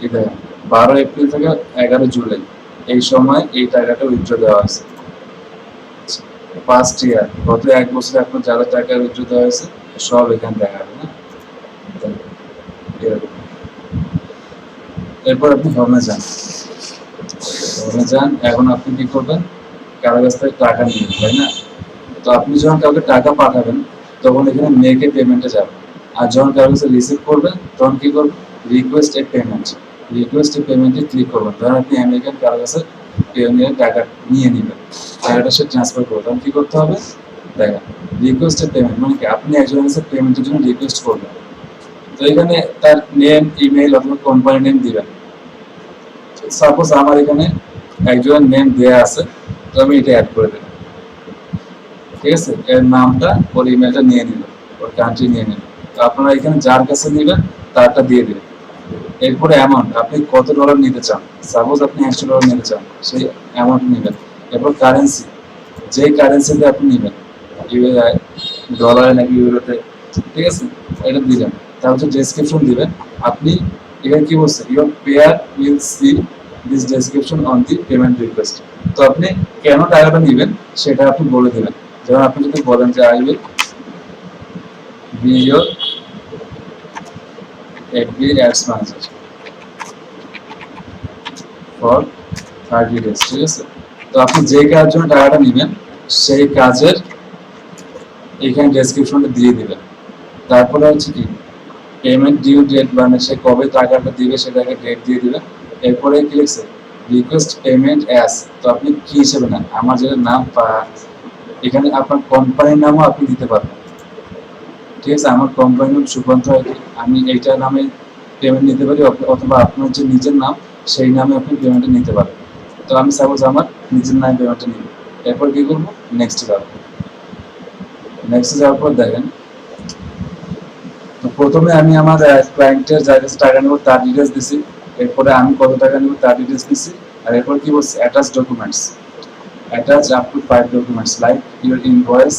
এই দেখেন 12 এপ্রিল থেকে 11 জুলাই এই সময় এই টাকাটা উইথড্র দেওয়া আছে। পাস্ট ইয়ার, গত 1 বছরে আপনার যা যা টাকা উইথড্র দেওয়া হয়েছে সব এখানে দেখা যাবে না। এরকম। এরপর আপনি হোমে যান। এখন আপনি কি করবেন, কারো কাছ থেকে টাকা নিবেন, তাই না? তো আপনি যখন কাউকে টাকা পাঠাবেন তখন এখানে মেকে পেমেন্টে যাবেন, আর যখন কারো কাছে রিসিভ করবেন তখন কি করবেন, রিকোয়েস্ট এ পেমেন্ট, রিকোয়েস্ট এ পেমেন্টে ক্লিক করবেন। ধরেন আপনি আমেরিকান কারো কাছে পেমেন্টের টাকা নিয়ে নেবেন, টাকাটা সে ট্রান্সফার করবে, তখন কি করতে হবে, দেখেন রিকোয়েস্ট এ পেমেন্ট মানে কি, আপনি একজনের কাছে পেমেন্টের জন্য রিকোয়েস্ট করবেন। তো এখানে তার নেম, ইমেল অথবা কোম্পানি নেম দিবেন। সাপোজ আমার এখানে একজনের নেম দেয়া আছে, তো আমি এটা অ্যাড করে দেব, ঠিক আছে? এর নামটা, ওর ইমেলটা নিয়ে নিল, ওর কান্ট্রি নিয়ে নিল। তো আপনারা এখানে যার কাছে নেবেন তারটা দিয়ে দিবেন। এরপরে অ্যামাউন্ট, আপনি কত ডলার নিতে চান, সাপোজ আপনি $100 নিতে চান, সেই অ্যামাউন্ট নেবেন। এরপর কারেন্সি, যে কারেন্সিতে আপনি নেবেন, ডলারে নাকি ইউরোতে, ঠিক আছে, এটা দিবেন। তারপর ডেসক্রিপশন দিবেন। আপনি এখানে কি বলছে, your pair will see this description on the payment request. তো আপনি কেন টাকাটা নেবেন সেটা আপনি বলে দিবেন। যেমন আপনি যদি বলেন যে I will be your FB ads manager for 30 days, ঠিক আছে? তো আপনি যে কাজের জন্য টাকাটা নেবেন সেই কাজের এখানে ডেসক্রিপশনটা দিয়ে দিবেন। তারপরে হচ্ছে কি, পেমেন্ট ডিউ ডেট, মানে সে কবে টাকাটা দিবে সেটাকে ডেট দিয়ে দিবেন। এরপরে কি লিখছে, রিকোয়েস্ট পেমেন্ট অ্যাস, তো আপনি কি হিসেবে নেন, আমার যেটা নাম বা এখানে আপনার কোম্পানির নামও আপনি দিতে পারবেন, ঠিক আছে? আমার কোম্পানির নাম সুকান্ত আইটি, আমি এইটা নামে পেমেন্ট নিতে পারি, অথবা আপনার যে নিজের নাম সেই নামে আপনি পেমেন্টটা নিতে পারবেন। তো আমি সাপোজ আমার নিজের নামে পেমেন্টটা নিব। এরপর কি করবো, নেক্সট যাবো। নেক্সট যাওয়ার পর দেখেন, তো প্রথমে আমি আমার ক্লায়েন্টের যার কাছে টাকা নেব তার ডিটেলস দিছি, এরপরে আমি কত টাকা নেব তার ডিটেলস দিছি, আর এরপর কি বলছি, attach documents, attach up to 5 documents like your invoice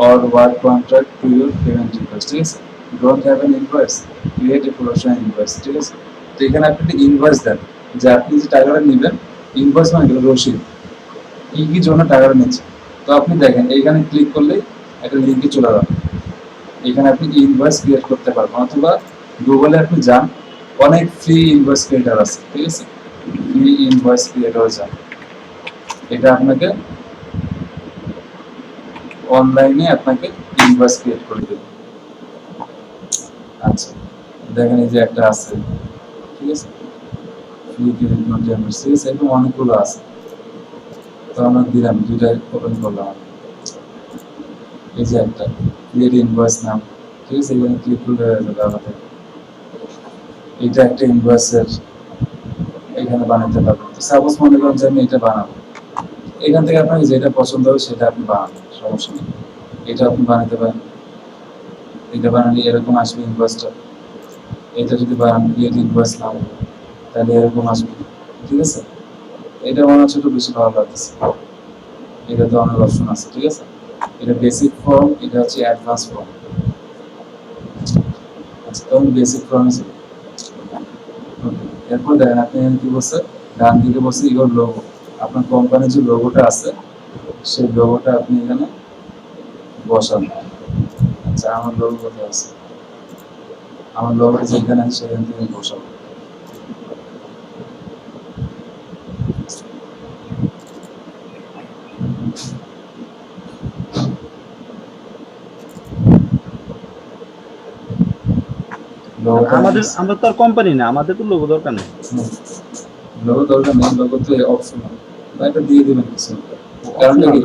or work contract to your payment request, ঠিক আছে? Don't have an invoice, create a professional invoice, ঠিক আছে? তো এখানে আপনি একটা ইনভয়েস দেন, যে আপনি যে টাকাটা নেবেন, ইনভয়েস মানে হলো রসিদ, কি কি জন্য টাকাটা নিচ্ছেন। তো আপনি দেখেন এইখানে ক্লিক করলে একটা লিঙ্কে চলে যাবে, এখানে আপনি ইনভয়েস ক্রিয়েট করতে পারবেন, অথবা গুগলে আপনি যান, অনেক ফ্রি ইনভয়েস ক্রিয়েটার আছে, ঠিক আছে? ফ্রি ইনভয়েস ক্রিয়েটর যান, এটা আপনাকে অনলাইনে আপনাকে ইনভয়েস ক্রিয়েট করে দেবে। আচ্ছা, দেখেন এই যে একটা আছে, ঠিক আছে, ফ্রি ক্রিয়েট নোট সিরিজ, এরকম অনেকগুলো আছে। তো আমরা দিলাম, দুইটা ওপেন করলাম, এই যে একটা ক্রিয়েট ইনভয়েস নাম, ঠিক আছে? এখানে ক্লিক করলে হয়ে যাবে আমাদের, এটা একটা ইনভয়েসের এখানে বানাতে পারবেন। তো সাপোজ মনে করেন যে আমি এটা বানাবো, এখান থেকে আপনাকে যেটা পছন্দ হবে সেটা আপনি বানাবেন, সমস্যা নেই। এটা আপনি বানাতে পারেন, এটা বানালে এরকম আসবে ইনভয়েসটা। এটা যদি বানান ক্রিয়েট ইনভয়েস নাও, তাহলে এরকম আসবে, ঠিক আছে? এটা মনে হচ্ছে একটু বেশি ভালো লাগতেছে, এটাতে অনেক অপশন আছে, ঠিক আছে? এটা বেসিক ফর্ম, এটা হচ্ছে অ্যাডভান্স ফর্ম। আচ্ছা, তখন বেসিক ফর্ম আছে। এরপর দেখেন আপনি কি বলছে, ডান দিকে বলছে ইওর লোগো, আপনার কোম্পানির যে লোগোটা আছে সেই লোগোটা আপনি এখানে বসান। আচ্ছা, আমার লোগো কোথায় আছে, আমার লোগোটা যেখানে আছে সেখান থেকে বসাবো। আমরা তো আর কোম্পানি না, আমাদের তো লোগো দরকার নেই। লোগো দরকার নেই, লোগো তো অপশনাল, এটা দিয়ে দিবেন কিছু। কারণটা কি,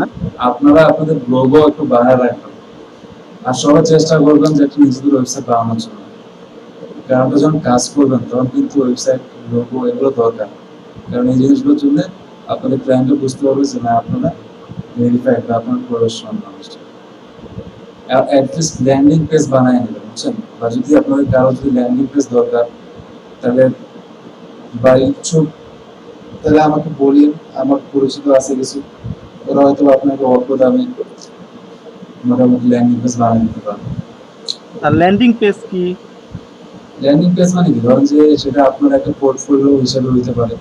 আপনারা আপনাদের লোগো একটু বানায় রাখবেন, আর সবাই চেষ্টা করবেন যে একটা নিজেদের ওয়েবসাইট বানানোর জন্য। কারণটা যখন কাজ করবেন তখন কিন্তু ওয়েবসাইট, লোগো এগুলো দরকার, কারণ এই জিনিসগুলোর জন্য আপনাদের ক্লায়েন্টও বুঝতে পারবে যে না আপনারা ভেরিফাইড বা আপনার প্রফেশনাল মানুষ। অ্যাটলিস্ট ল্যান্ডিং পেজ বানায় নেবেন, বুঝছেন? বা যদি আপনাদের কারো যদি ল্যান্ডিং পেজ দরকার তাহলে বা ইচ্ছুক, তাহলে আমাকে বলিন, আমার পরিচিত আছে কিছু, ওরা হয়তো আপনাকে অল্প দামে মোটামুটি ল্যান্ডিং পেজ বানিয়ে দিতে পারবে। আর ল্যান্ডিং পেজ কি? ল্যান্ডিং পেজ মানে কি, ধরেন যে সেটা আপনার একটা পোর্টফোলিও হিসেবে হইতে পারে,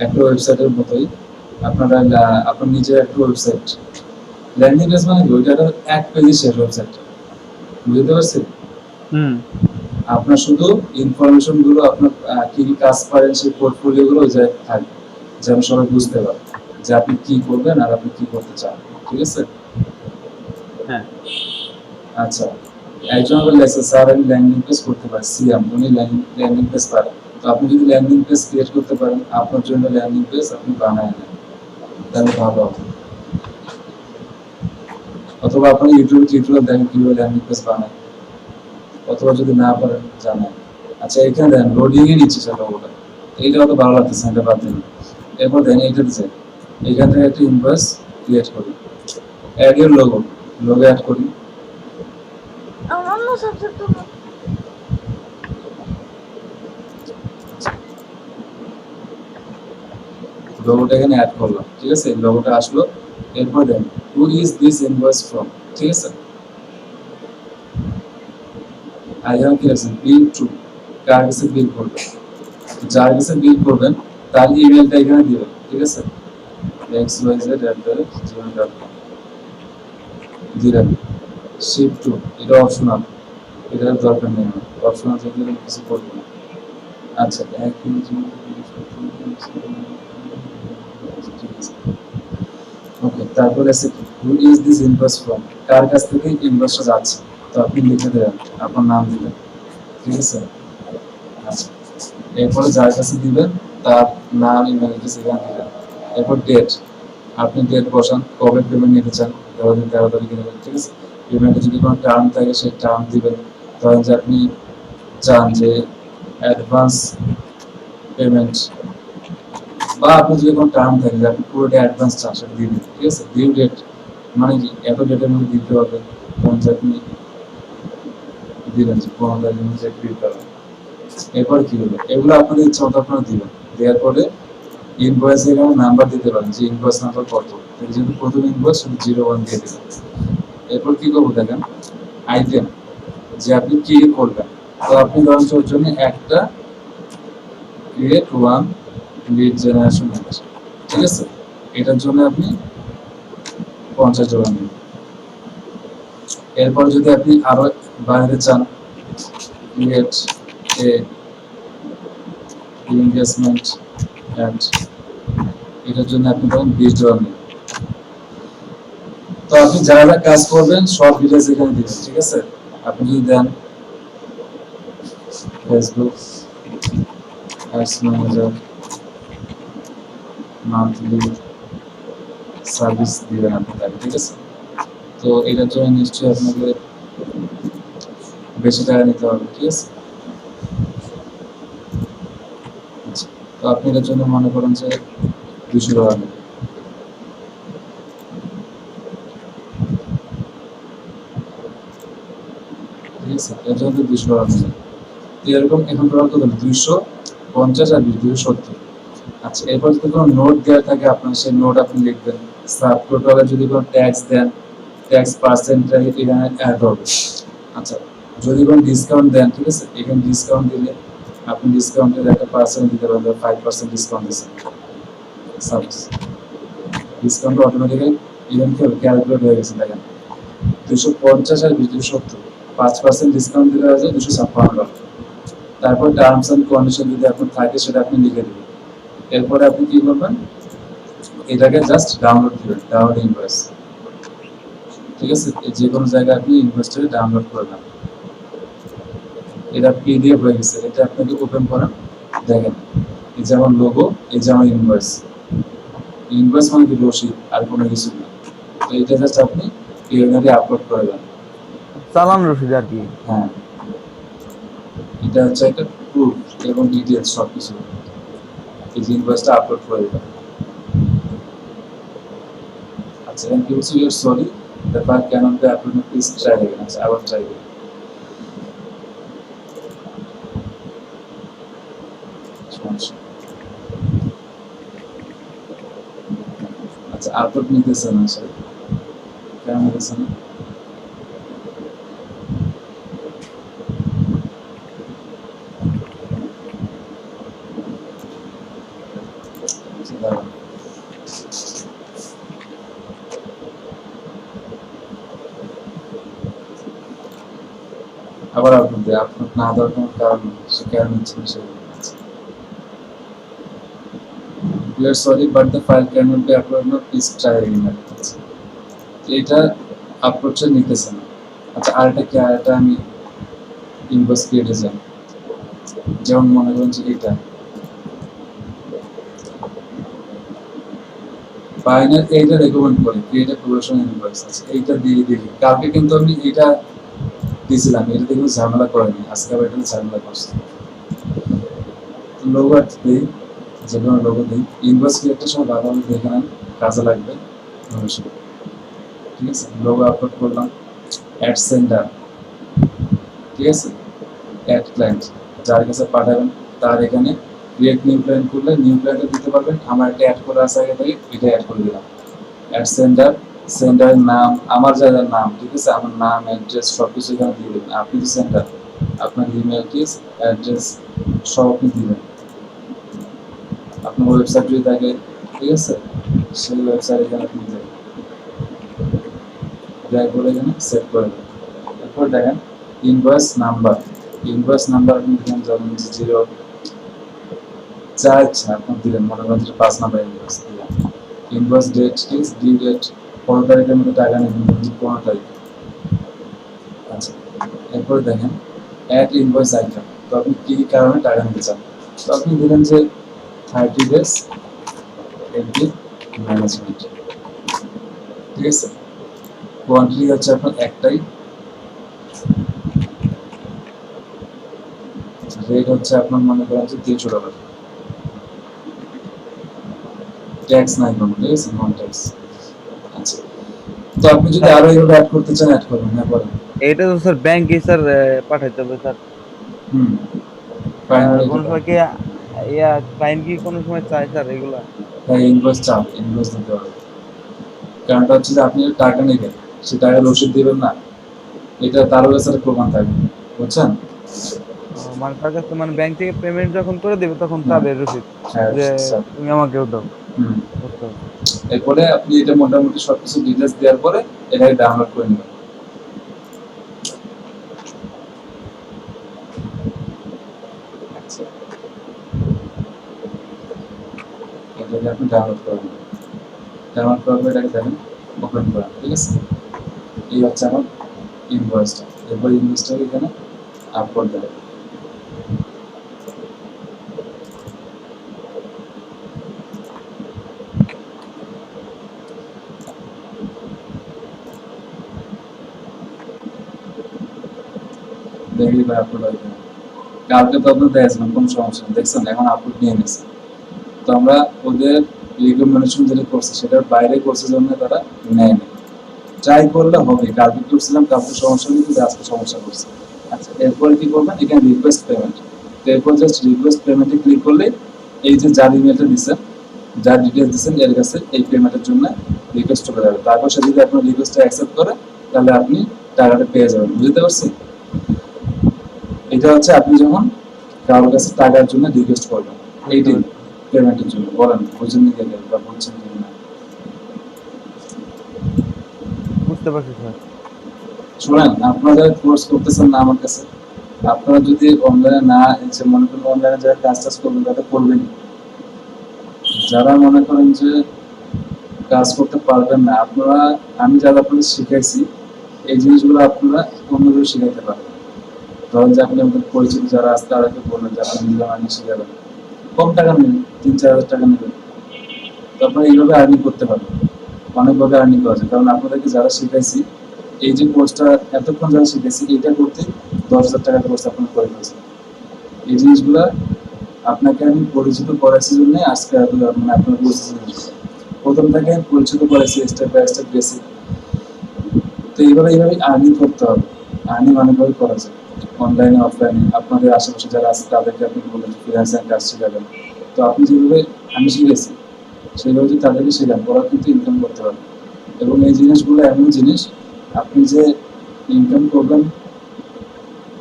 একটা ওয়েবসাইটের মতোই আপনারা আপনার নিজের একটা ওয়েবসাইট ল্যান্ডিং পেজ মানে কি? ওইটা একটা এক পেজে শেষ ওয়েবসাইটটা, বুঝতে পারছেন? হুম। আপনার শুধু ইনফরমেশন গুলো, আপনার কি কি কাজ পারেন সেই পোর্টফোলিও গুলো ওই জায়গায় থাকবে, যেন সবাই বুঝতে পারে যে আপনি কি করবেন আর আপনি কি করতে চান। ঠিক আছে? হ্যাঁ। আচ্ছা, একজন আবার লেখছে স্যার আমি ল্যান্ডিং পেজ করতে পারি, সিএম উনি ল্যান্ডিং পেজ পারেন। তো আপনি যদি ল্যান্ডিং পেজ ক্রিয়েট করতে পারেন, আপনার জন্য ল্যান্ডিং পেজ আপনি বানায় নেন, তাহলে ভালো হবে। অথবা আপনি ইউটিউবে টিউটোরিয়াল দেখেন কিভাবে ল্যান্ডিং পেজ বানায়, অথবা যদি না পারেন জানান। আচ্ছা, এখানে দেন লোডিং এ নিচ্ছে সেটা ওটা, এইটা অত ভালো লাগতেছে না, এটা বাদ দিন। এরপর দেন এইটাতে যাই, এখান থেকে একটা ইনভয়েস ক্রিয়েট করি, অ্যাড এর লোগো অ্যাড করি। অন্য সাবজেক্ট তো লোগোটা এখানে অ্যাড করলাম, ঠিক আছে? এই লোগোটা আসলো। এরপর then who is this invoice from, ঠিক আছে? আর এখানে কি আছে, বিল টু, কার কাছে বিল করবেন। তো যার কাছে বিল করবেন তার ইমেলটা এখানে দিবেন, ঠিক আছে? xyz@gmail.com দিলেন। শিপ টু, এটা অপশনাল, এটার দরকার নেই, অপশনাল যদি কিছু করবো না। আচ্ছা, ওকে, তারপরে আছে who is this invoice from, কার কাছ থেকে ইনভয়েসটা যাচ্ছে। তো আপনি লিখে দেবেন, আপনার নাম দিবেন, ঠিক আছে? আচ্ছা, এরপরে যার কাছে দিবেন তার নাম, ইমেল অ্যাড্রেস এখানে দিবেন। এরপর ডেট, আপনি ডেট বসান, কবে পেমেন্ট নিতে চান, ধরেন 13 তারিখে নেবেন, ঠিক আছে? পেমেন্টে যদি কোনো টার্ম থাকে সেই টার্ম দিবেন। ধরেন যে আপনি চান যে অ্যাডভান্স পেমেন্ট, বা আপনি যদি কোনো টার্ম থাকে যে আপনি পুরোটা অ্যাডভান্স চান, সেটা দিয়ে দিন, ঠিক আছে? ডিউ ডেট মানে কি, এত ডেটের মধ্যে দিতে হবে, ধরুন যে আপনি দিলেন যে 15 তারিখের মধ্যে দিতে হবে। এরপর কি হলো, এগুলো আপনাদের ইচ্ছা মতো আপনারা দিবেন। দেওয়ার পরে ইনভয়েস এখানে নাম্বার দিতে পারেন, যে ইনভয়েস নাম্বার কত, যেহেতু প্রথম ইনভয়েস শুধু 01 দিয়ে দিবেন। এরপর কি করবো দেখেন, আইটেম, যে আপনি কি করবেন। তো আপনি ধরেন ওর জন্য একটা ক্রিয়েট ওয়ান লিড জেনারেশন, ঠিক আছে? এটার জন্য আপনি $50 নেবেন। এরপর যদি আপনি আরো বাড়াতে চান, ক্রিয়েট এ এনগেজমেন্ট অ্যাড, এটার জন্য আপনি তখন $20 নেবেন। তো আপনি যারা যারা কাজ করবেন সব ডিটেইলস এখানে দিবেন, ঠিক আছে? আপনি যদি then Facebook ads manager monthly service দিবেন আপনি তাকে, ঠিক আছে? তো এটার জন্য নিশ্চয়ই আপনাকে বেশি টাকা নিতে হবে, ঠিক আছে? আচ্ছা, তো আপনি এটার জন্য মনে করেন যে $200 নেবেন, ঠিক আছে? এর জন্য $200 নেবেন। এরকম এখন টোটাল কত, 250 আর 270। আচ্ছা, এরপর যদি কোনো নোট দেওয়া থাকে আপনার, সেই নোট আপনি লিখবেন। সাব টোটালে যদি কোনো ট্যাক্স দেন, ট্যাক্স পার্সেন্টটা এখানে অ্যাড হবে। আচ্ছা, যদি কোনো ডিসকাউন্ট দেন, ঠিক আছে? এখানে ডিসকাউন্ট দিলে আপনি ডিসকাউন্টের একটা পার্সেন্ট দিতে পারবেন, 5% ডিসকাউন্ট দিচ্ছেন, সাপোজ ডিসকাউন্ট অটোমেটিক্যালি ইভেন কি হবে, ক্যালকুলেট হয়ে গেছে। দেখেন 250 আর 270, 5% ডিসকাউন্ট দিলে হয়ে যায় $256। তারপর টার্মস এন্ড কন্ডিশন যদি আপনার থাকে সেটা আপনি লিখে দিবেন। এরপরে আপনি কি করবেন, এটাকে জাস্ট ডাউনলোড দিবেন, ডাউনলোড ইনভয়েস, ঠিক আছে? যে কোনো জায়গায় আপনি ইনভয়েসটাকে ডাউনলোড করে নেন। এটা পিডিএফ হয়ে গেছে, এটা আপনাকে ওপেন করেন, দেখেন এই যে আমার লোগো, এই যে আমার ইনভয়েস। ইনভয়েস মানে কি, রসিদ, আর কোনো কিছু না। তো এটা জাস্ট আপনি ইউনিটে আপলোড করে দেন। চালান রসিদ আর কি। হ্যাঁ, এটা হচ্ছে একটা প্রুফ এবং ডিটেইলস সবকিছু। এই যে ইনভয়েসটা আপলোড করে দেবেন। আচ্ছা, thank you, so sorry the file cannot be uploaded, please try again. আচ্ছা, আবার ট্রাই করি। আচ্ছা, আপলোড নিতেছে না, স্যার কেন নিতেছে না? আচ্ছা, দাঁড়ান। আবার আপলোড দেয়, আপলোড না দেওয়ার কোনো কারণ নেই, সে কেন নিচ্ছে না সেগুলো আছে। We are sorry but the file cannot be uploaded now, please try again। এটা আপলোডটা নিতেছে না। আচ্ছা আরেকটা কি, আরেকটা আমি ইনবক্স ক্রিয়েটে যাই, যেমন মনে করেন যে এটা ফাইনাল এইটা রেকমেন্ড করে ক্রিয়েট এ প্রফেশনাল ইনবক্স আছে, এইটা দিয়ে দিই। কালকে কিন্তু আমি এটা দিয়েছিলাম, এটা দেখুন ঝামেলা করেনি, আজকে আবার এটা ঝামেলা করছে। লোগো দিই, যে কোনো লোগো দিই, ইনবক্স ক্রিয়েটটা সব ভালোভাবে দেখে নেন, কাজে লাগবে ভবিষ্যতে। ঠিক আছে, লোগো আপলোড করলাম, অ্যাড সেন্ডার, ঠিক আছে, অ্যাড ক্লায়েন্ট, যার কাছে পাঠাবেন তার এখানে ক্রিয়েট নিউ ক্লায়েন্ট করলে নিউ ক্লায়েন্টে দিতে পারবেন। আমার একটা অ্যাড করা আছে আগে থেকে, এটা অ্যাড করে দিলাম। অ্যাড সেন্ডার, সেন্ডারের নাম, আমার যার নাম, ঠিক আছে, আমার নাম অ্যাড্রেস সব কিছু এখানে দিয়ে দেবেন। আপনি তো সেন্ডার, আপনার ইমেল কেস অ্যাড্রেস সব আপনি দিবেন। আপনার ওয়েবসাইট যদি থাকে, ঠিক আছে, সেই ওয়েবসাইট এখানে আপনি দেবেন, ড্র্যাগ করে এখানে সেভ করে দেবেন। এরপর দেখেন ইনভয়েস নাম্বার, ইনভয়েস নাম্বার আপনি দিলেন যেমন 0 যা ইচ্ছা আপনি দিলেন, মনে করেন 5 নাম্বার ইনভয়েস দিলেন। Invoice date is due date, 15 তারিখের মধ্যে টাকা নেবেন, 15 তারিখ। আচ্ছা এরপর দেখেন অ্যাড ইনভয়েস আইটেম, তো আপনি কি কি কারণে টাকা নিতে চান, তো আপনি দিলেন যে 30 ডেজ এমপি ম্যানেজমেন্ট, ঠিক আছে। কোয়ান্টিটি হচ্ছে আপনার একটাই, রেট হচ্ছে আপনার মনে করেন যে $300, ট্যাক্স নাই কোনো, ঠিক আছে, নন ট্যাক্স। আচ্ছা তো আপনি যদি আরো এগুলো অ্যাড করতে চান অ্যাড করুন, হ্যাঁ বলেন। এটা তো স্যার ব্যাংকে স্যার পাঠাইতে হবে স্যার। হুম আর ফাইনালি কোন সময় কি ক্লায়েন্ট কি কোনো সময় চায় স্যার এগুলা? তাই ইনভয়েস চান, ইনভয়েস দিতে হবে। কারণটা হচ্ছে যে আপনি টাকা নেবেন, সে টাকা রসিদ দিবেন না, এটা তারও কাছে একটা প্রমাণ থাকবে, বুঝছেন? মানে তার কাছে মানে ব্যাংক থেকে পেমেন্ট যখন করে দেবে তখন হুম, তাদের রসিদ হ্যাঁ যে স্যার। তুমি আমাকেও দাও। হুম, বুঝতে পারছি। এরপরে আপনি এটা মোটামুটি সবকিছু ডিটেলস দেওয়ার পরে এটাকে ডাউনলোড করে নেবেন। আচ্ছা এটাকে আপনি ডাউনলোড করে নেবেন, ডাউনলোড করার পরে এটাকে দেখেন ওপেন করেন, ঠিক আছে। এই হচ্ছে আমার ইনভয়েসটা, এরপর ইনভয়েসটাকে এখানে আপলোড দেবেন। দেখি ভাই আপলোড হয় কিনা। কালকে তো আপলোড দিয়েছিলাম, কোনো সমস্যা নেই, দেখছেন এখন আপলোড নিয়ে নিয়েছে। তো আমরা ওদের রিকমেন্ডেশন যেটা করছে সেটার বাইরে করছে জন্য তারা নেয়নি। ট্রাই করলে হবে, কালকে করছিলাম, কালকে সমস্যা নেই, কিন্তু আজকে সমস্যা করছে। আচ্ছা এরপরে কি করবেন, এখানে রিকোয়েস্ট পেমেন্ট, তো এরপর জাস্ট রিকোয়েস্ট পেমেন্টে ক্লিক করলে এই যে যার ইমেলটা দিচ্ছেন, যার ডিটেলস দিচ্ছেন এর কাছে এই পেমেন্টের জন্য রিকোয়েস্ট চলে যাবে। তারপর সে যদি আপনার রিকোয়েস্টটা অ্যাকসেপ্ট করে তাহলে আপনি টাকাটা পেয়ে যাবেন, বুঝতে পারছি। এটা হচ্ছে আপনি যখন কারোর কাছে টাকার জন্য রিকোয়েস্ট করবেন, এইটি পেমেন্টের জন্য। বলেন বুঝেন নি গেলেন বা বলছেন কি না? বুঝতে পারছি স্যার। শুনেন, আপনারা যারা কোর্স করতেছেন না আমার কাছে, আপনারা যদি অনলাইনে না এসে, মনে করেন অনলাইনে যারা কাজ টাজ করবেন তারা করবেনই। যারা মনে করেন যে কাজ করতে পারবেন না, আপনারা, আমি যারা আপনাদের শিখাইছি এই জিনিসগুলো আপনারা অন্যদের শিখাইতে পারবেন। ধরেন যে আপনি আমাদের পরিচিত যারা আছে তাদেরকে বলবেন যে আপনি নিজেরা আর্নিং শিখাবেন, কম টাকা নেবেন, 3-4 হাজার টাকা নেবেন, তো আপনারা এইভাবে আর্নিং করতে পারবেন। অনেকভাবে আর্নিং করা যায়, কারণ আপনাদেরকে যারা শিখাইছি, এই যে কোর্সটা এতক্ষণ যারা শিখেছি এটা করতে 10,000 টাকার কোর্স আপনার করে ফেলছে। এই জিনিসগুলা আপনাকে আমি পরিচিত করাইছি জন্য আজকে মানে আপনার বুঝতেছি, প্রথম থেকে পরিচিত করাইছি স্টেপ বাই স্টেপ বেসিক। তো এইভাবে আর্নিং করতে হবে, আর্নিং অনেকভাবে করা যায়, অনলাইনে অফলাইনে। আপনাদের আশেপাশে যারা আছে তাদেরকে আপনি বলেন ফ্রিল্যান্সিং কাজ শিখাবেন, তো আপনি যেভাবে আমি শিখেছি সেইভাবে যদি তাদেরকে শেখান, ওরা কিন্তু ইনকাম করতে পারবে। এবং এই জিনিসগুলো এমন জিনিস, আপনি যে ইনকাম করবেন,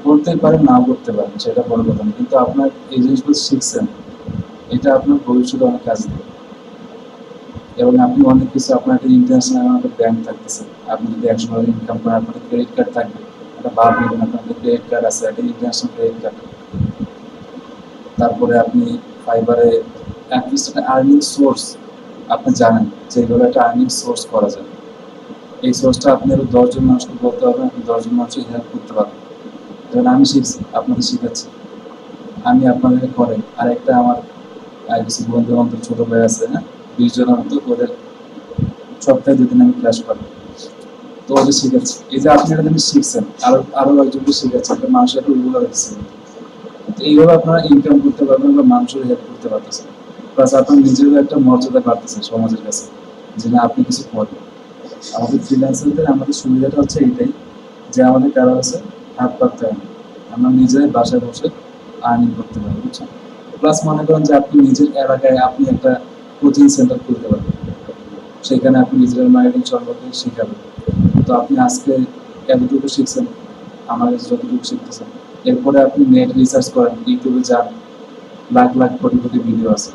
করতে পারেন নাও করতে পারেন সেটা বড় কথা না, কিন্তু আপনার এই জিনিসগুলো শিখছেন, এটা আপনার ভবিষ্যতে অনেক কাজ দেবে। এবং আপনি অনেক কিছু, আপনার একটা ইন্টারন্যাশনাল একটা ব্যাংক থাকতেছে, আপনি যদি 100 ইনকাম করেন আপনার ক্রেডিট কার্ড থাকবে, একটা বার নেবেন, আপনার ক্রেডিট কার্ড আছে, একটা ইন্টারন্যাশনাল ক্রেডিট কার্ড। তারপরে আপনি ফাইবারে অ্যাটলিস্ট একটা আর্নিং সোর্স আপনি জানেন যে এইভাবে একটা আর্নিং সোর্স করা যায়। এই সোর্সটা আপনি আরো 10 জন মানুষকে বলতে হবে, আপনি 10 জন মানুষকে হেল্প করতে পারবেন। যেমন আমি শিখছি, আপনাদের শিখাচ্ছি, আমি আপনাদেরকে করে আর একটা আমার কিছু বন্ধু বান্ধব ছোট ভাই আছে, হ্যাঁ, 20 জনের মতো, ওদের সপ্তাহে 2 দিন আমি ক্লাস করি, তো ওদের শিখাচ্ছি। এই যে আপনি একটা জিনিস শিখছেন, আরো আরো একজনকে শিখাচ্ছেন, একটা মানুষের একটা উদ্যোগ দিচ্ছেন। তো এইভাবে আপনারা ইনকাম করতে পারবেন বা মানুষের হেল্প করতে পারতেছেন, প্লাস আপনার নিজেরও একটা মর্যাদা বাড়তেছে সমাজের কাছে, যে না আপনি কিছু করেন। আমাদের ফ্রিল্যান্সারদের আমাদের সুবিধাটা হচ্ছে এইটাই, যে আমাদের কারো কাছে হাত পাততে হয় না, আমরা নিজেরাই বাসায় বসে আর্নিং করতে পারি, বুঝছেন। প্লাস মনে করেন যে আপনি নিজের এলাকায় আপনি একটা কোচিং সেন্টার খুলতে পারবেন, সেখানে আপনি ডিজিটাল মার্কেটিং সম্পর্কে শেখাবেন। তো আপনি আজকে এতটুকু শিখছেন, আমার কাছে যতটুকু শিখতেছেন, এরপরে আপনি নেট রিসার্চ করেন, ইউটিউবে যান, লাখ লাখ কোটি কোটি ভিডিও আছে,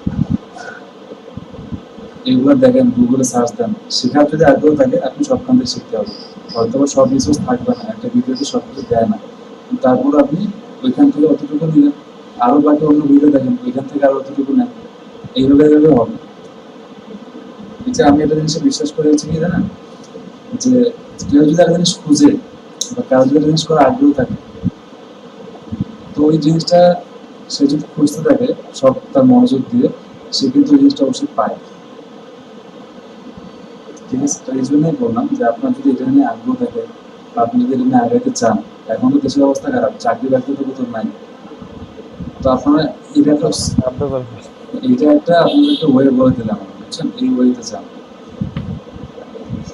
এগুলো দেখেন, গুগলে সার্চ দেন। শেখার যদি আগ্রহ থাকে আপনি সবখান থেকে শিখতে হবে, হয়তো বা সব রিসোর্স থাকবে না, একটা ভিডিওতে সব কিছু দেয় না, তারপর আপনি ওইখান থেকে অতটুকু নিলেন, আরো বাকি অন্য ভিডিও দেখেন, ওইখান থেকে আরো অতটুকু নেন, এইভাবে এইভাবে হবে। এই যে আমি একটা জিনিসে বিশ্বাস করে হচ্ছে কি জানেন, যে কেউ যদি একটা জিনিস খুঁজে বা কারো যদি একটা জিনিস করার আগ্রহ থাকে, তো ওই জিনিসটা সে যদি খুঁজতে থাকে সব তার মনোযোগ দিয়ে, সে কিন্তু ওই জিনিসটা অবশ্যই পায়। ঠিক আছে, তো এই জন্যই বললাম যে আপনার যদি এটা নিয়ে আগ্রহ থাকে বা আপনি যদি এটা নিয়ে আগাইতে চান, এখন তো দেশের অবস্থা খারাপ, চাকরি বাকরি তো কোথাও নাই, তো আপনারা এটা একটা এইটা একটা আপনাদের একটা ওয়ে বলে দিলাম আমি, বুঝছেন, এই ওয়েতে যান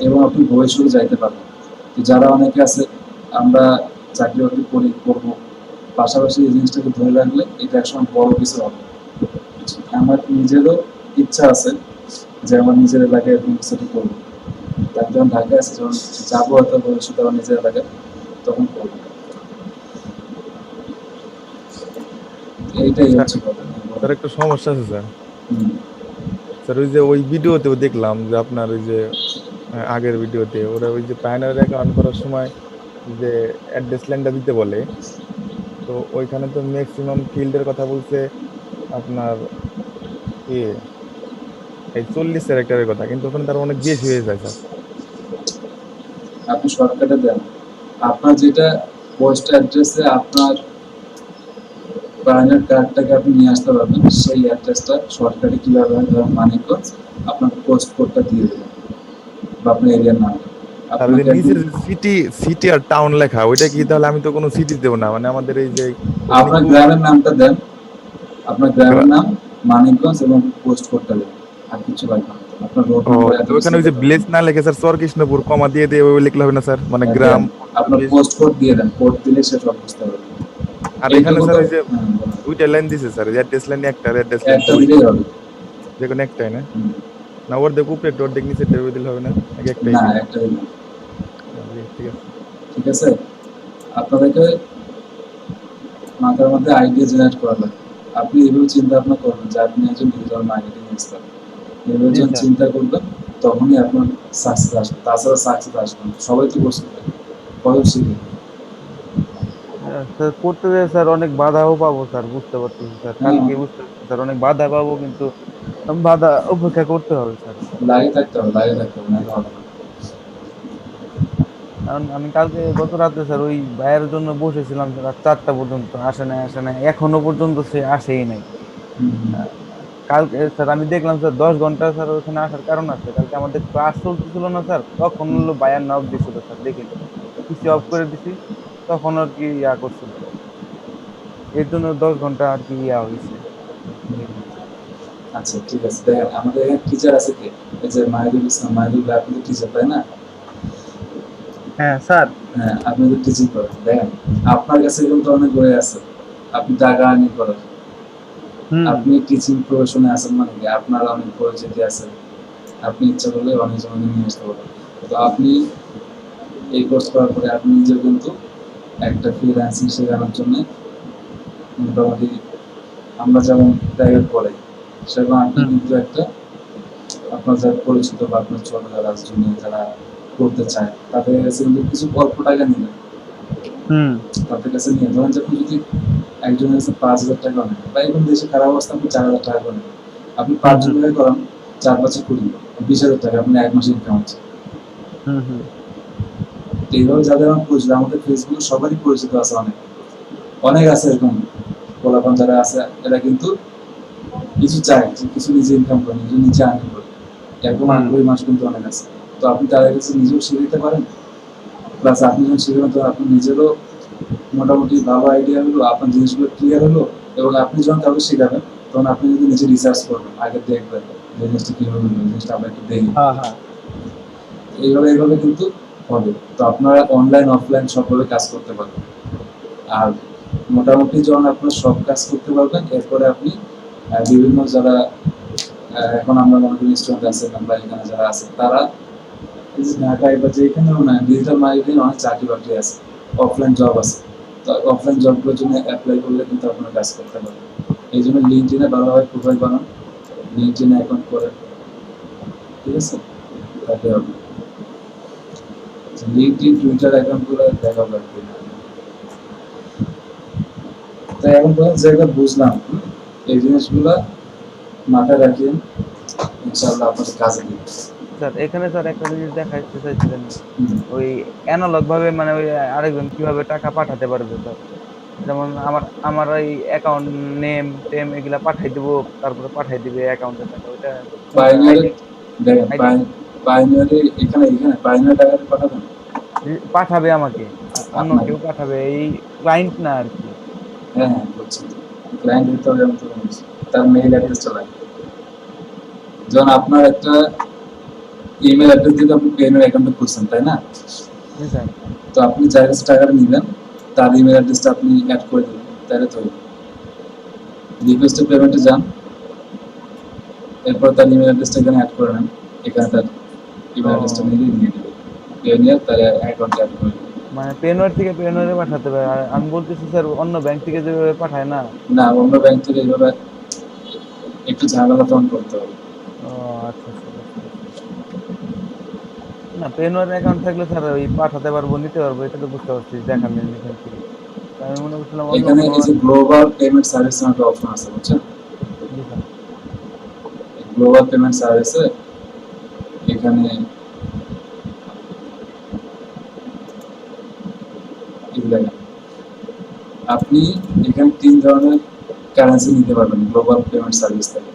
এবং আপনি ভবিষ্যতে যাইতে পারবেন। তো যারা অনেকে আছে আমরা চাকরি বাকরি করি করবো, পাশাপাশি এই জিনিসটাকে ধরে রাখলে এটা একসময় বড় কিছু হবে। আমার নিজেরও ইচ্ছা আছে যে আমার নিজের এলাকায় এরকম কিছু করবো, তার যখন ঢাকায় আছে, যখন যাবো হয়তো ভবিষ্যতে আমার নিজের এলাকায়, তখন করবো। এইটাই হচ্ছে কথা। স্যার একটা সমস্যা আছে স্যার। হুম। স্যার ওই যে ওই ভিডিওতেও দেখলাম যে আপনার ওই যে আগের ভিডিওতে ওরা ওই যে পায়নার অ্যাকাউন্ট করার সময় যে অ্যাড্রেস লাইনটা দিতে বলে, তো ওইখানে তো ম্যাক্সিমাম ফিল্ডের কথা বলছে আপনার ইয়ে এই 40 ক্যারেক্টারের কথা, কিন্তু ওখানে তার অনেক বেশি হয়ে যায় স্যার। আপনি শর্টকাটে দেন, আপনার যেটা পোস্ট অ্যাড্রেসে আপনার প্রাইমারি কার্ডটাকে আপনি নিয়ে আসতে পারবেন, সেই অ্যাড্রেসটা শর্টকাটে কিভাবে হয়, ধরুন মানিকগঞ্জ, আপনার পোস্ট কোডটা দিয়ে দেবেন বা আপনার এরিয়ার নামটা আর ওই যে আপনাকে নিচে একদম, সিটি সিটি আর টাউন লেখা ওইটা কি, তাহলে আমি তো কোনো সিটি দেবো না, মানে আমাদের এই যে ওখানে আপনার কি গ্রামের নামটা দেন, আপনার গ্রামের নাম, মানিকগঞ্জ এবং পোস্ট কোডটা দেন, আর কিছু লাগবে না। আপনার রোড ও, নম্বর এত তো কিছু ওখানে ওই যে দিতে হবে ভিলেজ না লেখে স্যার, চর কৃষ্ণপুর কমা দিয়ে দিয়ে ওই লিখলে হবে না স্যার, মানে না। গ্রাম দেন, আপনার village। পোস্ট কোড দিয়ে দেন, কোড দিলে সে সব বুঝতে পারবে। আর এখানে এইটুকু স্যার তো, ওই যে বলুন। দুইটা লাইন দিছে স্যার, অ্যাড্রেস লাইন একটা, অ্যাড্রেস লাইন একটা দুই, দিলেই হবে। যে কোনো একটাই না? হুম। না অর্ধেক উপরে একটা অর্ধেক নিচে দিলে হবে না, নাকি একটাই না, দিই? একটা দিলে। জি, ঠিক আছে। ঠিক আছে, আপনাদেরকে মাথার মধ্যে আইডিয়া জেনারেট করা লাগবে। আপনি এইভাবে চিন্তা ভাবনা করবেন যে আপনি একজন ডিজিটাল মার্কেটিং এক্সপার্ট, এইভাবে জি যখন স্যার। চিন্তা করবেন তখনই আপনার সাকসেস আসবে, তাছাড়া সাকসেস আসবে না। সবাই তো করছে, কত শিখে। স্যার করতে যেয়ে স্যার অনেক বাধাও পাবো স্যার, বুঝতে পারতেছি স্যার, হ্যাঁ, কালকে বুঝতে পারছি স্যার, অনেক বাধা পাবো, কিন্তু বাধা উপেক্ষা করতে হবে স্যার। লাগিয়ে থাকতে হবে, লাগিয়ে থাকতে হবে, নাহলে হবে না। কারণ আমি কালকে গত রাতে স্যার ওই ভাইয়ের জন্য বসেছিলাম রাত 4টা পর্যন্ত, আসে নাই এখনো পর্যন্ত, সে আসেই নাই। হুম, হুম। আহ, কালকে স্যার আমি দেখলাম স্যার 10 ঘন্টা স্যার ওখানে আসার কারণ আছে, কালকে আমাদের ক্লাস চলতেছিল না স্যার, তখন হলো ভাইয়ার নক দিছিল স্যার, দেখিনি, পিসি অফ করে দিছি, তখন আর কি করছিল, এর জন্য 10 ঘন্টা আর কি হয়েছে। আচ্ছা ঠিক আছে, দেখেন আমাদের এখানে টিচার আছে কে, এই যে মাহিদুল ইসলাম, মাহিদুল ভাই, আপনি তো টিচার তাই না? হ্যাঁ স্যার। হ্যাঁ, আপনি তো টিচিং করেন, দেখেন আপনার কাছে কিন্তু অনেক বই আছে, আপনি টাকা আর্নিং করেন, হুম। আপনি টিচিং প্রফেশনে আছেন, মানে কি আপনার অনেক পরিচিতি আছে, আপনি ইচ্ছা করলে অনেক সময় নিয়ে আসতে পারেন। তো আপনি এই কোর্স করার পরে আপনি নিজেও কিন্তু একটা ফ্রিল্যান্সিং শেখানোর জন্য মোটামুটি আমরা যেমন প্রাইভেট পড়াই, সেরকম আপনি হুম। কিন্তু একটা আপনার যারা পরিচিত বা আপনার ছোট যারা জুনিয়র যারা করতে চায়, তাদের কাছে কিন্তু কিছু অল্প টাকা নিলেন, হুম তাদের কাছে নিয়ে ধরেন যে আপনি যদি একজনের কাছে 5,000 টাকা নেন বা এখন দেশে খারাপ অবস্থা আপনি 4,000 টাকা করে নেন, আপনি হুম 5 জন মিলে করান 4-5 কোটি 20,000 টাকা আপনি এক মাসে ইনকাম হচ্ছে। হুম হুম এইভাবে যাদের আমার পরিচিত, আমাদের ফেসবুকে সবারই পরিচিত আছে, অনেক অনেক আছে এরকম পোলাপান যারা আছে, এরা কিন্তু কিছু চায় যে কিছু নিজে ইনকাম করে, নিজে আর্নিং করে, এরকম হুম আগ্রহী মানুষ কিন্তু অনেক আছে। তো আপনি তাদের কাছে নিজেও শিখতে পারেন, প্লাস আপনি যখন শিখবেন তো আপনি নিজেরও মোটামুটি ভালো আইডিয়া হলো, আপনার জিনিসগুলো ক্লিয়ার হলো, এবং আপনি যখন কাউকে শেখাবেন তখন আপনি যদি নিজে রিসার্চ করবেন, আগে দেখবেন যে জিনিসটা কীভাবে হলো, জিনিসটা আমরা একটু দেখি, হ্যাঁ হ্যাঁ এইভাবে এইভাবে কিন্তু হবে। তো আপনারা অনলাইন অফলাইন সবভাবে কাজ করতে পারবেন। আর মোটামুটি যখন আপনারা সব কাজ করতে পারবেন, এরপরে আপনি বিভিন্ন যারা এখন আমরা মনে করি স্টুডেন্ট আছে বা এখানে যারা আছে, তারা এই যে ঢাকায় বা যেখানেও না ডিজিটাল মার্কেটিং অনেক চাকরি বাকরি আছে, অফলাইন জব আছে। তো অফলাইন জবগুলোর জন্য অ্যাপ্লাই করলে কিন্তু আপনারা কাজ করতে পারবেন। এই জন্য লিঙ্কডইনে ভালোভাবে প্রোফাইল বানান, লিঙ্কডইনে অ্যাকাউন্ট করেন, ঠিক আছে? তাতে হবে। লিঙ্কডইন টুইটার অ্যাকাউন্টগুলো দেখা লাগবে না। তো এখন পর্যন্ত যেটা বুঝলাম, এই জিনিসগুলো মাথায় রাখিয়ে ইনশাআল্লাহ আপনাদের কাজে দিবে। স্যার এখানে স্যার একটা জিনিস দেখাইতে চাইছিলেন, হুম। ওই অ্যানালগ ভাবে মানে ওই আরেকজন কিভাবে টাকা পাঠাতে পারবে স্যার। যেমন আমার আমার ওই অ্যাকাউন্ট নেম টেম এগুলা পাঠাই দিব, তারপরে পাঠাই দিবে অ্যাকাউন্টে টাকা, ওইটা পাইনিয়ারে আইডি দেখেন, আইডি পাইনিয়ারে এখানে পাইনিয়ার টাকাটা পাঠাবেন পাঠাবে আমাকে, অন্য আপনাকে। কেউ পাঠাবে, এই ক্লায়েন্ট না আর কি। হ্যাঁ হ্যাঁ বুঝছি। ক্লায়েন্ট হতে হবে আমি তো বলছি, তার মেইল অ্যাড্রেস চালাই। যখন আপনার একটা ইমেল অ্যাড্রেস দিয়ে আপনি পেমেন্ট অ্যাকাউন্টে খুলছেন, তাই না? জি স্যার। তো আপনি যার কাছে টাকাটা নিবেন তার ইমেল অ্যাড্রেসটা আপনি অ্যাড করে দেবেন, তাহলে তো রিকোয়েস্টে পেমেন্টে যান, এরপর তার ইমেল অ্যাড্রেসটা এখানে অ্যাড করে নেন, এখানে তার ইমেল অ্যাড্রেসটা ও নিয়ে দেবেন, নিয়ে তার অ্যাকাউন্টে অ্যাড করে দেবেন। মানে পেনওয়ার থেকে পেনওয়ারে পাঠাতে হবে, আর আমি বলতেছি স্যার অন্য ব্যাংক থেকে যেভাবে পাঠায় না। না, অন্য ব্যাংক থেকে এইভাবে একটু ঝামেলা তখন করতে হবে। ও আচ্ছা স্যার, আচ্ছা আচ্ছা। না পেনওয়ার অ্যাকাউন্ট থাকলে স্যার ওই পাঠাতে পারবো নিতে পারবো, এটা তো বুঝতে পারছি দেখালেন এখান থেকে। তা আমি মনে করছিলাম অন্য এখানে কোনো। এই যে গ্লোবাল পেমেন্ট সার্ভিস নামে একটা অপশন আছে, বুঝছেন? জি স্যার। গ্লোবাল পেমেন্ট সার্ভিসে এখানে দেখেন, আপনি এখানে 3 ধরনের কারেন্সি নিতে পারবেন গ্লোবাল পেমেন্ট সার্ভিস থেকে।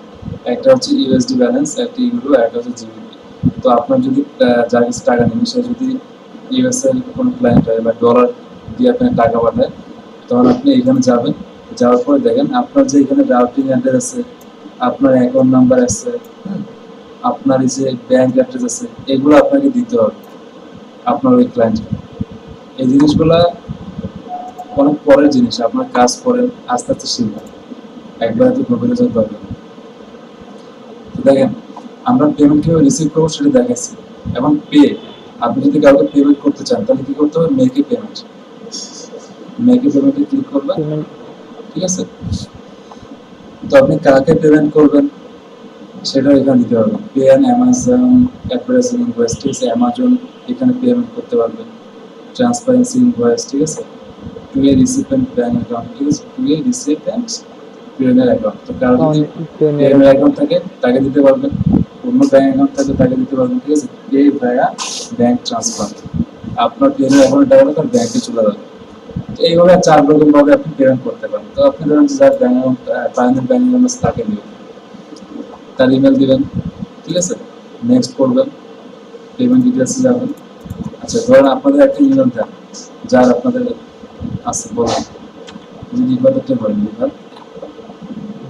একটা হচ্ছে ইউএসডি ব্যালেন্স, একটা ইউরো, একটা হচ্ছে জিবিপি। তো আপনার যদি যার কাছে টাকা নেবেন সে যদি ইউএস এর কোনো ক্লায়েন্ট হয় বা ডলার দিয়ে আপনার টাকা পাঠায়, তখন আপনি এখানে যাবেন, যাওয়ার পরে দেখেন আপনার যে এখানে রাউটিং অ্যাড্রেস আছে, আপনার অ্যাকাউন্ট নাম্বার আছে, আপনার এই যে ব্যাংক অ্যাড্রেস আছে, এগুলো আপনাকে দিতে হবে আপনার ওই ক্লায়েন্টকে। এই জিনিসগুলা অনেক পরের জিনিস, আপনার কাজ করেন আস্তে আস্তে শিখবেন, একবারে তো গভীরে যেতে হবে। তো দেখেন, আমরা পেমেন্ট কিভাবে রিসিভ করবো সেটা দেখাচ্ছি। এখন পে, আপনি যদি কাউকে পেমেন্ট করতে চান তাহলে কি করতে হবে? Make a payment, make a পেমেন্টে ক্লিক করবেন, পেমেন্ট ঠিক আছে? তো আপনি কাকে পেমেন্ট করবেন সেটা এখানে দিতে পারবেন। Pay and Amazon advertising invoice, ঠিক আছে? অ্যামাজন এখানে পেমেন্ট করতে পারবেন, ট্রান্সপারেন্সি ইনভয়েস, ঠিক আছে? টু এ রিসিপিয়েন্ট ব্যাংক অ্যাকাউন্ট, ঠিক আছে? টু এ রিসিপিয়েন্ট পেমেন্ট অ্যাকাউন্ট, তো কারো যদি পেমেন্ট অ্যাকাউন্ট থাকে তাকে দিতে পারবেন, অন্য ব্যাংক অ্যাকাউন্ট থাকে তাকে দিতে পারবেন, ঠিক আছে? পে ভায়া ব্যাংক ট্রান্সফার, আপনার পেমেন্ট অ্যাকাউন্টে টাকাটা তার ব্যাংকে চলে যাবে। তো এইভাবে 4 রকম ভাবে আপনি পেমেন্ট করতে পারেন। তো আপনি ধরেন যার bank account primary bank account আছে তাকে দিবেন, তার ইমেল দিবেন, ঠিক আছে? নেক্সট করবেন, পেমেন্ট ডিটেলসে যাবেন। আচ্ছা ধরেন আপনাদের একটা ইমেল দেন যার আপনাদের আছে, বলেন যে রিফাতটা বলেন, রিফাত,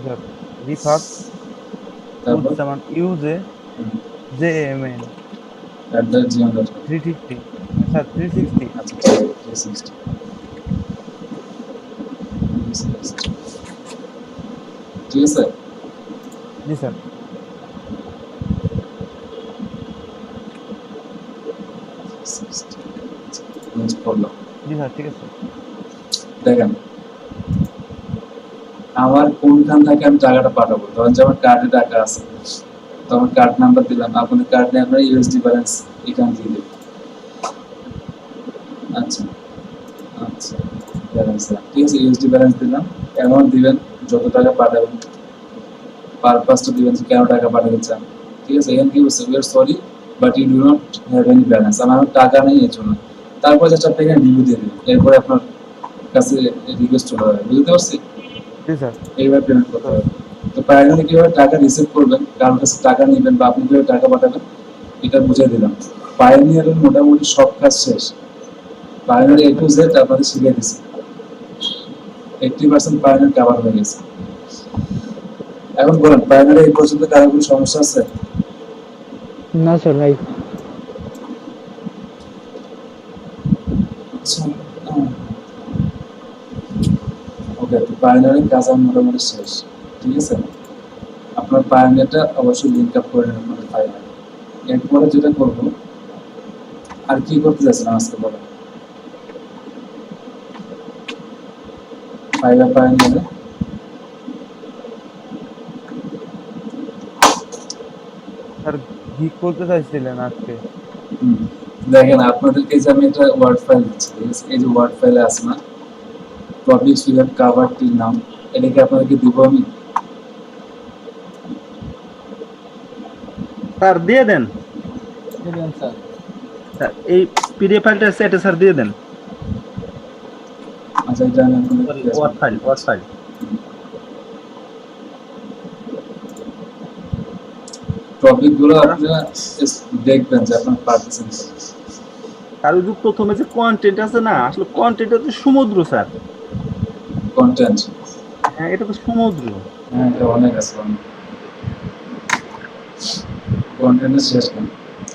স্যার রিফাত তারপর Uzzaman U Z Z M N @gmail.com। 350 sir 360। আচ্ছা 360, ঠিক আছে? জি স্যার। নেক্সট করলাম। জি স্যার ঠিক আছে। দেখেন, আমার কোনখান থেকে আমি টাকাটা পাঠাবো, ধরেন যে আমার কার্ডে টাকা আছে, তো আমার কার্ড নাম্বার দিলাম, আপনাদের কার্ড নিয়ে আপনার ইউএসডি ব্যালেন্স এখান দিয়ে দেবেন। আচ্ছা আচ্ছা, ব্যালেন্স, ঠিক আছে, ইউএসডি ব্যালেন্স দিলাম, অ্যামাউন্ট দিবেন, যত টাকা পাঠাবেন, পারপাসটা দিবেন যে কেন টাকা পাঠাতে চান, ঠিক আছে। এখানে কি বলছে, we are sorry but you do not have any balance, আমার টাকা নেই এর জন্য। তারপর জাস্ট আপনি এখানে রিভিউ দিয়ে দেবেন, এরপরে আপনার কাছে রিকোয়েস্ট চলে যাবে, বুঝতে পারছি? জি স্যার। এইভাবে পেমেন্ট করতে হবে। তো প্রাইমারি কিভাবে টাকা রিসিভ করবেন, কারোর কাছে টাকা নেবেন বা আপনি কিভাবে টাকা পাঠাবেন, এটা বুঝিয়ে দিলাম। পায়োনিয়ারের মোটামুটি সব কাজ শেষ, পায়োনিয়ার এ টু জেড আপনাদের শিখিয়ে দিচ্ছি, 80% পায়োনিয়ার কভার হয়ে গেছে। এখন বলেন, পায়োনিয়ারে এই পর্যন্ত কারো কোনো সমস্যা আছে? না স্যার নাই। ওকে, তো পায়োনিয়ারের কাজ আমার মোটামুটি শেষ, ঠিক আছে। আপনার পায়োনিয়ারটা অবশ্যই লিঙ্ক আপ করে নেবেন আপনাদের ফাইলে। এরপরে যেটা করবো, আর কি করতে যাচ্ছেন আজকে বলেন? ফাইলে পায়োনিয়ারে স্যার গিগ করতে চাইছিলেন আজকে। দেখেন, আপনাদেরকে যে আমি একটা ওয়ার্ড ফাইল দিচ্ছি, ঠিক আছে, এই যে ওয়ার্ড ফাইলে আছে না টপিক ফিগার কাভারটির নাম, এটাকে আপনাদেরকে দিব আমি। স্যার দিয়ে দেন। দিবেন স্যার। স্যার, এই পিডিএফ ফাইলটা আছে, এটা স্যার দিয়ে দেন। আচ্ছা, এটা আমি sorry, word file, word file. Topic গুলো আপনারা দেখবেন যে আপনার পারতেছেন। আর ওই যে প্রথমে যে কন্টেন্ট আছে না, আসলে কন্টেন্ট হচ্ছে সমুদ্র স্যার। কন্টেন্ট, হ্যাঁ, এটা তো সমুদ্র। হ্যাঁ, এটা অনেক আছে, কন্টেন্টের শেষ নেই।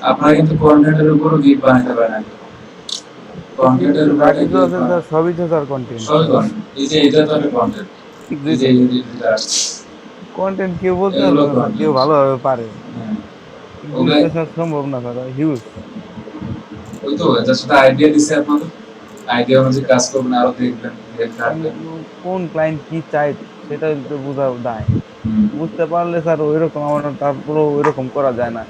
আপনারা কিন্তু কন্টেন্টের উপরও গিগ বানাতে পারেন, কন্টেন্টের যা উপরে কিছু আছে স্যার সবই তো স্যার কন্টেন্ট। সবই কন্টেন্ট। এই যে এটা তো একটা কন্টেন্ট, এই যে এটা আসছে, কন্টেন্ট কেউ বলতে এগুলো পারবে না স্যার, কেউ content। ভালোভাবে পারে, হ্যাঁ, কিন্তু ওগুলো এটা স্যার সম্ভব না স্যার, হিউজ। ওই তো জাস্ট আইডিয়া দিছে আপনাদের, আইডিয়া অনুযায়ী কাজ করবেন, আরো দেখবেন, দেখবেন। কোন ক্লায়েন্ট কি চাই সেটা তো বোঝা দায়। বুঝতে পারলে স্যার ওইরকম আমার তারপরে ওইরকম করা যায় না।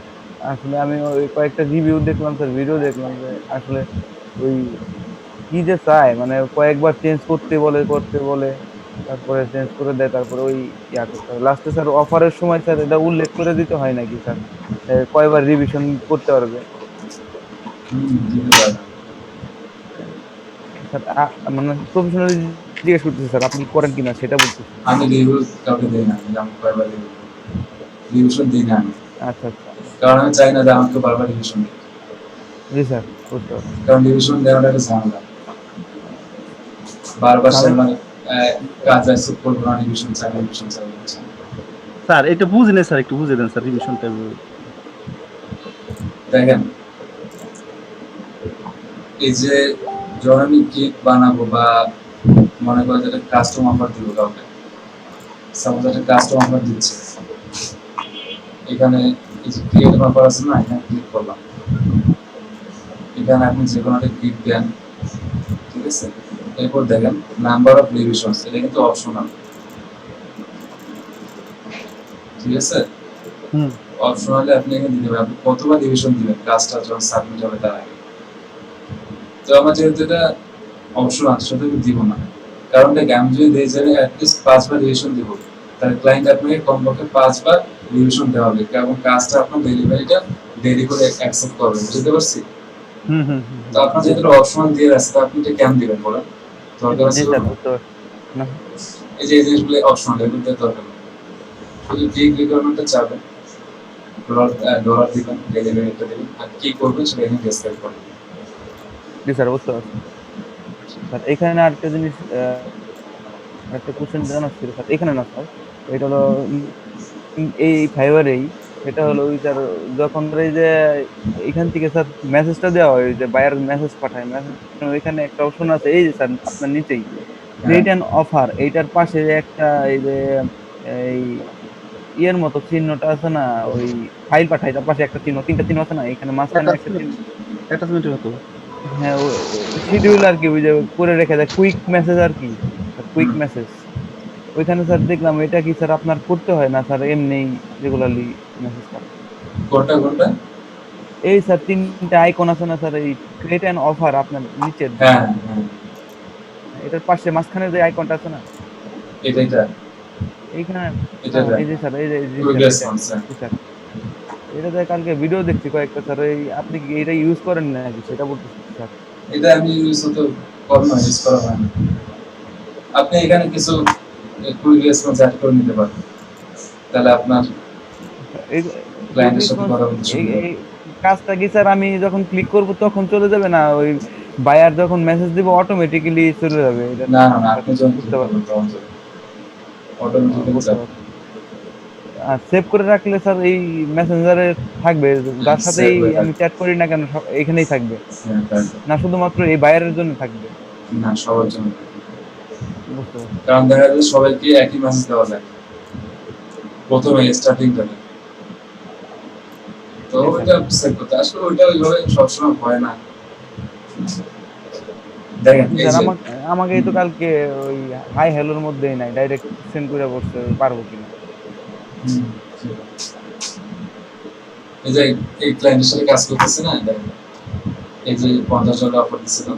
আসলে আমি ওই কয়েকটা রিভিউ দেখলাম স্যার, ভিডিও দেখলাম যে আসলে ওই কি যে চায়, মানে কয়েকবার চেঞ্জ করতে বলে তারপরে চেঞ্জ করে দেয়, তারপরে ওই ইয়া করতে হয় লাস্টে স্যার। অফারের সময় স্যার এটা উল্লেখ করে দিতে হয় নাকি স্যার, কয়বার রিভিশন করতে পারবে দিতে পারেন। স্যার? মানে প্রফেশনালি জিজ্ঞেস করতেছি স্যার, আপনি করেন কিনা সেটা বলতেছি। আমি রিভিউ কাউকে দিই না, আমি কয়েকবার রিভিশন দিই না আমি, আচ্ছা আচ্ছা। কারণ আমি চাই না যে আমাকে বারবার রিভিশন দিই, জি স্যার, বুঝতে পারছি। কারণ রিভিশন দেওয়াটা একটা ঝামেলা, বারবার সে মানে কাজ অ্যাকসেপ্ট করবো না, রিভিশন চাই, রিভিশন চাই। স্যার এটা বুঝিনি স্যার, একটু বুঝিয়ে দেন স্যার রিভিশনটা। দেখেন, এই যে যখন আমি কেক বানাবো বা মনে করেন যে একটা কাস্টম অফার দিব কাউকে, সাপোজ একটা কাস্টম অফার দিচ্ছে, এখানে এই যে ক্রিয়েট অফার আছে না, এখানে ক্লিক করলাম, এখানে আপনি যে কোনো একটা ক্লিক দেন, ঠিক আছে। এরপর দেখেন নাম্বার অফ রিভিশনস, এটা কিন্তু অপশনাল, ঠিক আছে। অপশনালি আপনি এখানে দিতে পারেন আপনি কতবার রিভিশন দিবেন কাজটা যখন সাবমিট হবে তার আগে। তো আমার যেহেতু এটা অপশনাল, সেটা আমি দিব না, কারণ দেখ আমি যদি দেই যে অ্যাটলিস্ট 5বার রিভিশন দিব, তাহলে ক্লায়েন্ট আপনাকে কমপক্ষে 5বার রিভিশন দেওয়া হবে, এবং কাজটা আপনার ডেলিভারিটা দেরি করে অ্যাকসেপ্ট করবে, বুঝতে পারছি? তো আপনার যেহেতু অপশনাল দিয়ে রাখছে, তো আপনি এটা কেন দিবেন বলেন? দরকার আছে না। এই যে এই জিনিসগুলো অপশনাল, এগুলো দিয়ে দরকার নেই। শুধু ক্লিক রিকোয়ারমেন্টটা চাবেন, ডলার দিবেন, ডেলিভারিটা দিবেন, আর কি করবেন সেটা এখানে ডেসক্রাইব করবেন। জি স্যার, বুঝতে পারছি স্যার। এখানে আরেকটা জিনিস, একটা কোশ্চেন জানার ছিল স্যার। এখানে না স্যার, এটা হলো এই ফাইবারেই, এটা হলো ওই স্যার যখন এই যে এখান থেকে স্যার মেসেজটা দেওয়া হয়, যে বায়ার মেসেজ পাঠায়, মেসেজ ওইখানে একটা অপশন আছে, এই যে স্যার আপনার নিচেই রিটার্ন অফার, এইটার পাশে একটা এই যে এই ইয়ের মতো চিহ্নটা আছে না, ওই ফাইল পাঠায় তার পাশে একটা চিহ্ন, তিনটা চিহ্ন আছে না, এখানে মাঝখানে একটা চিহ্ন। অ্যাটাচমেন্টের মতো। হ্যাঁ, শিডিউল আর কি, ওই যে করে রেখে দেয় কুইক মেসেজ আর কি, কুইক মেসেজ। ওইখানে স্যার দেখলাম, এটা কি স্যার আপনার করতে হয় না স্যার, এমনি রেগুলারলি মেসেজ পাঠায়? কোনটা? এই স্যার তিনটা আইকন আছে না স্যার, এই ক্রিয়েট অ্যান অফার আপনার নিচের, হ্যাঁ, এটার পাশে মাঝখানে যে আইকনটা আছে না, এটা এইখানে এটা এই যে স্যার, এই যে কুইক স্যার, রেসপন্স। স্যার এটাতে কালকে ভিডিও দেখছি কয়েকটা স্যার। এই আপনি কি এটা ইউজ করেন নাকি সেটা বলতেছি স্যার। এটা আমি ইউজ তো কখনো ইউজ করা হয় না। আপনি এখানে কিছু কুইক রেসপন্স অ্যাড করে নিতে পারেন, তাহলে আপনার এই ক্লায়েন্টের সাথে কথা বলতে এই সুবিধা হবে। এই কাজটা কি স্যার আমি যখন ক্লিক করব তখন চলে যাবে, না ওই বায়ার যখন মেসেজ দিব অটোমেটিক্যালি চলে যাবে? এটা না না না, আপনি যখন বুঝতে পারছি, অটোমেটিক্যালি বুঝতে পারছি। আর সেভ করে রাখলে স্যার এই মেসেঞ্জারে থাকবে, যার সাথেই আমি চ্যাট করি না কেন এখানেই থাকবে, না শুধুমাত্র এই বায়ারের জন্য থাকবে? না, সবার জন্য। বুঝতে পারছি। কারণ দেখা যায় সবাইকে একই মেসেজ দেওয়া যায় প্রথমে স্টার্টিংটাতে, তো ওইটা সেভ করতে আসলে ওইটা ওইভাবে সবসময় হয় না। দেখেন এই স্যার যে আমাকে এই তো কালকে ওই হাই হ্যালোর মধ্যেই নাই, ডাইরেক্ট সেন্ড করে বসতে পারবো কিনা? এই যে এই ক্লায়েন্টের সাথে কাজ করতেছে না, দেখেন এই যে $50 অফার দিচ্ছিলাম,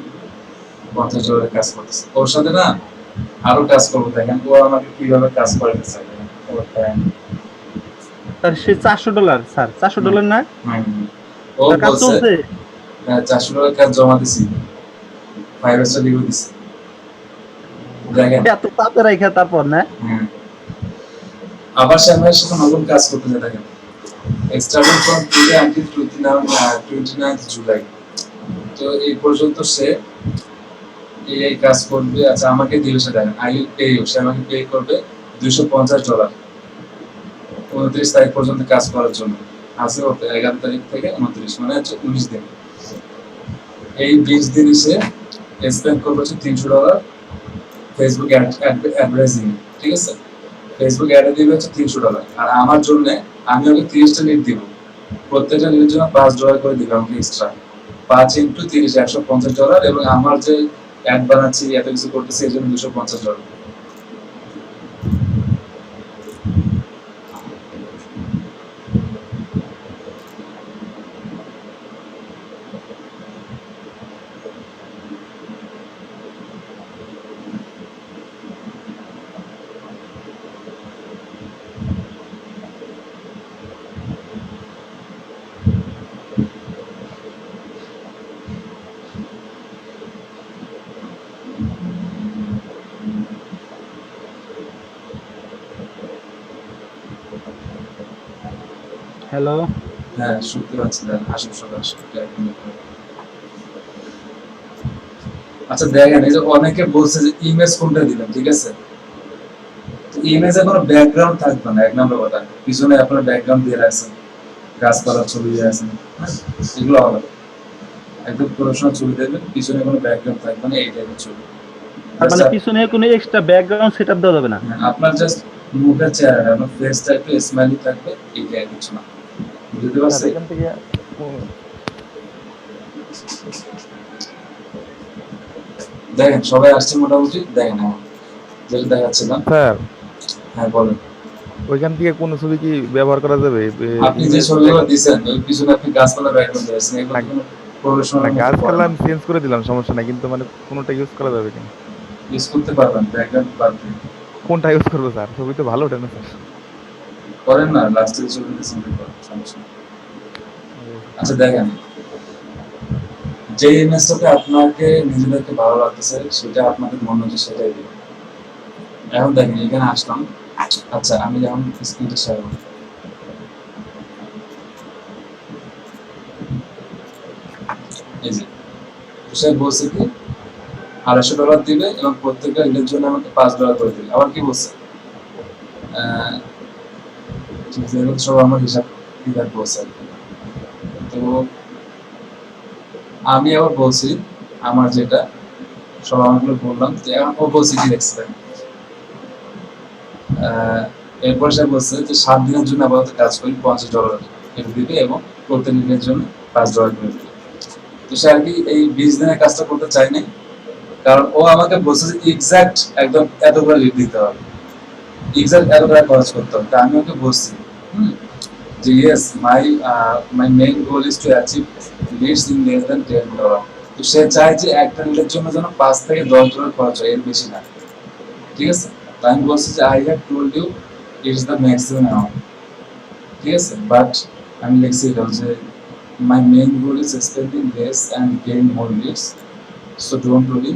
$50 কাজ করতেছে, ওর সাথে না আরো কাজ করবো। দেখেন ও আমাকে কিভাবে কাজ করাতে চাই। ওর ক্লায়েন্ট স্যার সে $400 স্যার, $400 না? ও তার কাজ বলছে চলছে? $400 কাজ জমা দিছি, 5 স্টার রিভিউ দিছি। দেখেন এত তাতে রাখা তারপর না? আবার সে আমার সাথে নতুন কাজ করতে যায়। দেখেন starting from today until 29th July, তো এই পর্যন্ত সে এই কাজ করবে। আচ্ছা আমাকে দিবে, সে দেখেন আই উইল পে ইউ, সে আমাকে পে করবে $250 29 তারিখ পর্যন্ত কাজ করার জন্য। আছে ওতে 11 তারিখ থেকে 29, মানে হচ্ছে 19 দিন। এই 20 দিনে সে স্পেন্ড করবে হচ্ছে $300 ফেসবুক অ্যাডভার্টাইজিং, ঠিক আছে? ফেসবুক অ্যাডে দিবে হচ্ছে $300, আর আমার জন্য আমি ওকে 30টা লিড দিব, প্রত্যেকটা লিডের জন্য $5 করে দিবে আমাকে এক্সট্রা। 5 × 30 $150, এবং আমার যে অ্যাড বানাচ্ছি এত কিছু করতেছি এর জন্য $250। হ্যালো, হ্যাঁ শুনতে পাচ্ছি, আসুন সবাই আসুন। আচ্ছা দেখেন এই যে অনেকে বলছে যে ইমেজ কোনটা দিবেন, ঠিক আছে? তো ইমেজে কোনো ব্যাকগ্রাউন্ড থাকবে না, এক নম্বর কথা। পিছনে আপনার ব্যাকগ্রাউন্ড দিয়ে রাখছেন, গাছপালার ছবি দিয়ে রাখছেন, এগুলো হবে না। একদম প্রফেশনাল ছবি দেবেন, পিছনে কোনো ব্যাকগ্রাউন্ড থাকবে না, এই টাইপের ছবি। তার মানে পিছনে কোনো এক্সট্রা ব্যাকগ্রাউন্ড সেটআপ দেওয়া যাবে না? আপনার জাস্ট মুখের চেহারা, আপনার ফেসটা একটু স্মাইলি থাকবে, এইটাই কিছু না। বুঝতে স্যার পারছেন? এখান থেকে দেখেন সবাই আসছে মোটামুটি, দেখেন আমার যেটা দেখাচ্ছিলাম। স্যার হ্যাঁ বলেন। ওইখান থেকে কোনো ছবি কি ব্যবহার করা যাবে? আপনি যে ছবিগুলো দিয়েছেন ওই পিছনে আপনি গাছপালা ব্যাকগ্রাউন্ড দিয়েছেন, এগুলো কোনো প্রফেশনাল গাছপালা আমি চেঞ্জ করে দিলাম, সমস্যা নাই, কিন্তু মানে কোনোটা ইউজ করা যাবে কিনা? ইউজ করতে পারবেন ব্যাকগ্রাউন্ড বাদ দিয়ে। কোনটা ইউজ করবো স্যার? ছবি তো ভালো ওঠে না স্যার। করেন না, লাস্টে ছবি দিয়েছেন, সমস্যা নেই। আচ্ছা দেখেন, যে ইমেজটাকে আপনাকে নিজেদেরকে ভালো লাগতেছে সেটা আপনাদের মনে হচ্ছে সেটাই দিন। এখন দেখেন এখানে আসলাম। আচ্ছা আমি যখন স্ক্রিনটা শেয়ার করি, এই যে সে বলছে কি $250 দিবে এবং প্রত্যেকটা লিডের জন্য আমাকে $5 করে দিবে। আবার কি বলছে, সব আমার হিসাব কিতাব বলছে। তো আমি আবার বলছি আমার যেটা সব আমাগুলো বললাম, যে ও বলছে কি দেখছে। এরপর সে বলছে যে 7 দিনের জন্য আপাতত কাজ করি, $50 এটা দিবে এবং প্রত্যেক দিনের জন্য $5 করে দিবে। তো সে আর কি এই 20 দিনের কাজটা করতে চাই নাই, কারণ ও আমাকে বলছে যে এক্সাক্ট একদম এতগুলো লিড দিতে হবে, এক্সাক্ট এতগুলো খরচ করতে হবে। তা আমি ওকে বলছি যে yes my main goal is to achieve leads in less than $10। তো সে চায় যে একটা রিলের জন্য যেন $5 থেকে $10 খরচ হয়, এর বেশি না। ঠিক আছে, তো আমি বলছি যে I have told you it's the maximum amount. ঠিক আছে, বাট আমি লিখছি এটাও যে my main goal is spending less and gain more leads, so don't worry.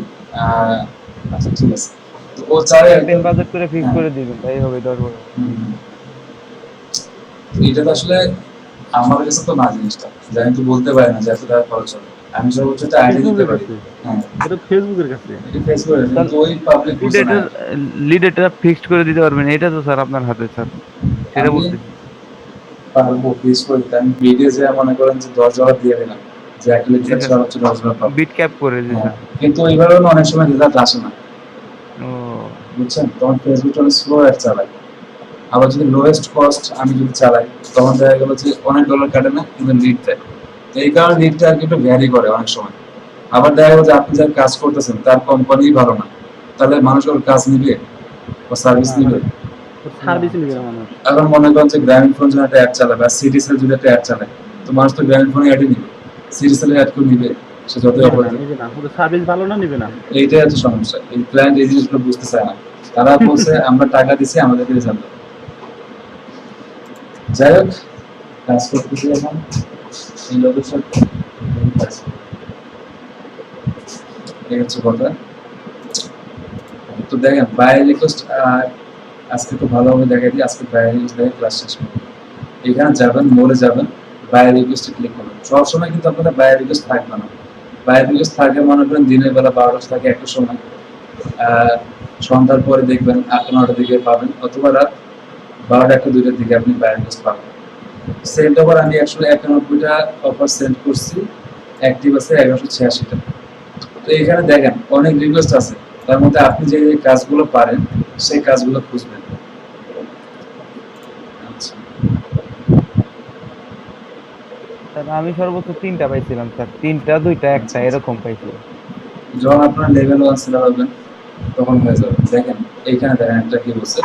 আচ্ছা ঠিক আছে, তো ও চায় একদিন একদম। বাজেট করে ফিক্স হ্যাঁ, করে দিবেন, তাই হবে 10 বড়। হুম। তো এটা তো আসলে আমার কাছে তো না জিনিসটা, যে আমি তো বলতে পারি না যে এত টাকা খরচ হবে। আমি সর্বোচ্চ একটা আইডিয়া দিতে ফেসবুকের পারি। কাছে, হ্যাঁ, এটা ফেসবুকের কাছে। এটা ফেস করে, তাহলে কিন্তু ওই পাবলিক লিড বুঝে না। এটা লিড এটা ফিক্সড করে দিতে পারবেন, এটা তো স্যার আপনার হাতে স্যার, সেটা আমি বলতেছি। পারবো ফিস করে দিতে। আমি ভিডিও যে মনে করেন যে $10 দিয়ে দিলাম, যে একটা জি লিটার স্যার, সর্বোচ্চ $10 পাবো। বিট ক্যাপ করে জি হ্যাঁ, স্যার। কিন্তু ওইভাবে না অনেক সময় রেজাল্ট আসে না, ও বুঝছেন? তখন ফেসবুক অনেক স্লো অ্যাড চালায়। আবার যদি লোয়েস্ট কস্ট আমি যদি চালাই, তখন দেখা গেল যে অনেক ডলার কাটে না, কিন্তু লিড দেয়। তো এই কারণে লিডটা আর কি একটু ভ্যারি করে অনেক সময়। আবার দেখা গেল যে আপনি যার কাজ করতেছেন তার কোম্পানি ভালো না, তাহলে মানুষ ওর কাজ নিবে ও সার্ভিস না নিবে? মানে না সার্ভিস নিবে না মানুষ। এখন মনে করেন যে গ্রামীণ ফোন যদি একটা অ্যাড চালাবে আর সিটি সেল যদি একটা অ্যাড চালায়, তো মানুষ তো গ্রামীণ ফোনে অ্যাডই নিবে, সিটি সেলের অ্যাড কেউ নিবে? সে যতই নিবে অফার না, দেয়। নিবে না, ওদের সার্ভিস ভালো না, নিবে না। এইটাই হচ্ছে সমস্যা, এই ক্লায়েন্ট এই জিনিসগুলো বুঝতে চায় না। তারা বলছে আমরা টাকা দিছি, আমাদেরকে রেজাল্ট দাও। যাই হোক, কাজ করতেছি এখন এই লোকের সাথে, এই কাজ। এই হচ্ছে কথা। তো দেখেন বায়ার রিকোয়েস্ট আজকে তো ভালোভাবে দেখাই দিই। আজকে বায়ার রিকোয়েস্ট দেখে ক্লাস শেষ করবো। এখানে যাবেন, মোড়ে যাবেন, বায়ার রিকোয়েস্টে ক্লিক করবেন। সবসময় কিন্তু আপনাদের বায়ার রিকোয়েস্ট থাকবে না। বায়ার রিকোয়েস্ট থাকে মনে করেন দিনের বেলা 12টা থেকে 1টার সময়, সন্ধ্যার পরে দেখবেন 8টা-9টার দিকে পাবেন, অথবা রাত 12টা-1টা-2টার দিকে আপনি বায়ার রিকোয়েস্ট পাবেন। সেন্ড ওভার আমি 191টা অফার সেন্ড করছি, অ্যাক্টিভ আছে 1186টা। তো এখানে দেখেন অনেক রিকোয়েস্ট আছে, তার মধ্যে আপনি যে যে কাজগুলো পারেন সেই কাজগুলো খুঁজবেন। আচ্ছা, স্যার আমি সর্বোচ্চ 3টা পাইছিলাম স্যার, 3টা 2টা 1টা এরকম পাইছিলাম। যখন আপনার লেভেল 1 সেলার হবেন তখন হয়ে যাবে। দেখেন এইখানে দেখেন একটা কি বলছে,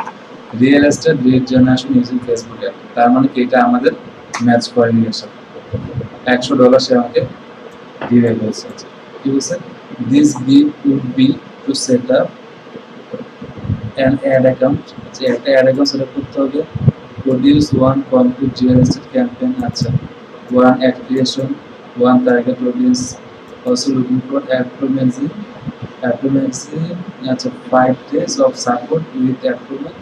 real estate lead generation using Facebook ad. তার মানে কি এটা আমাদের ম্যাচ করে নিয়ে আসা। $100 সে আমাকে দিয়ে বলছে। কি বলছে, this give would be to set up an ad account. যে একটা অ্যাড অ্যাকাউন্ট সেট আপ করতে হবে, produce one complete real estate campaign. আচ্ছা, one ad creation, one target audience, also looking for Appromaxi, আচ্ছা 5 days of support with Appromax,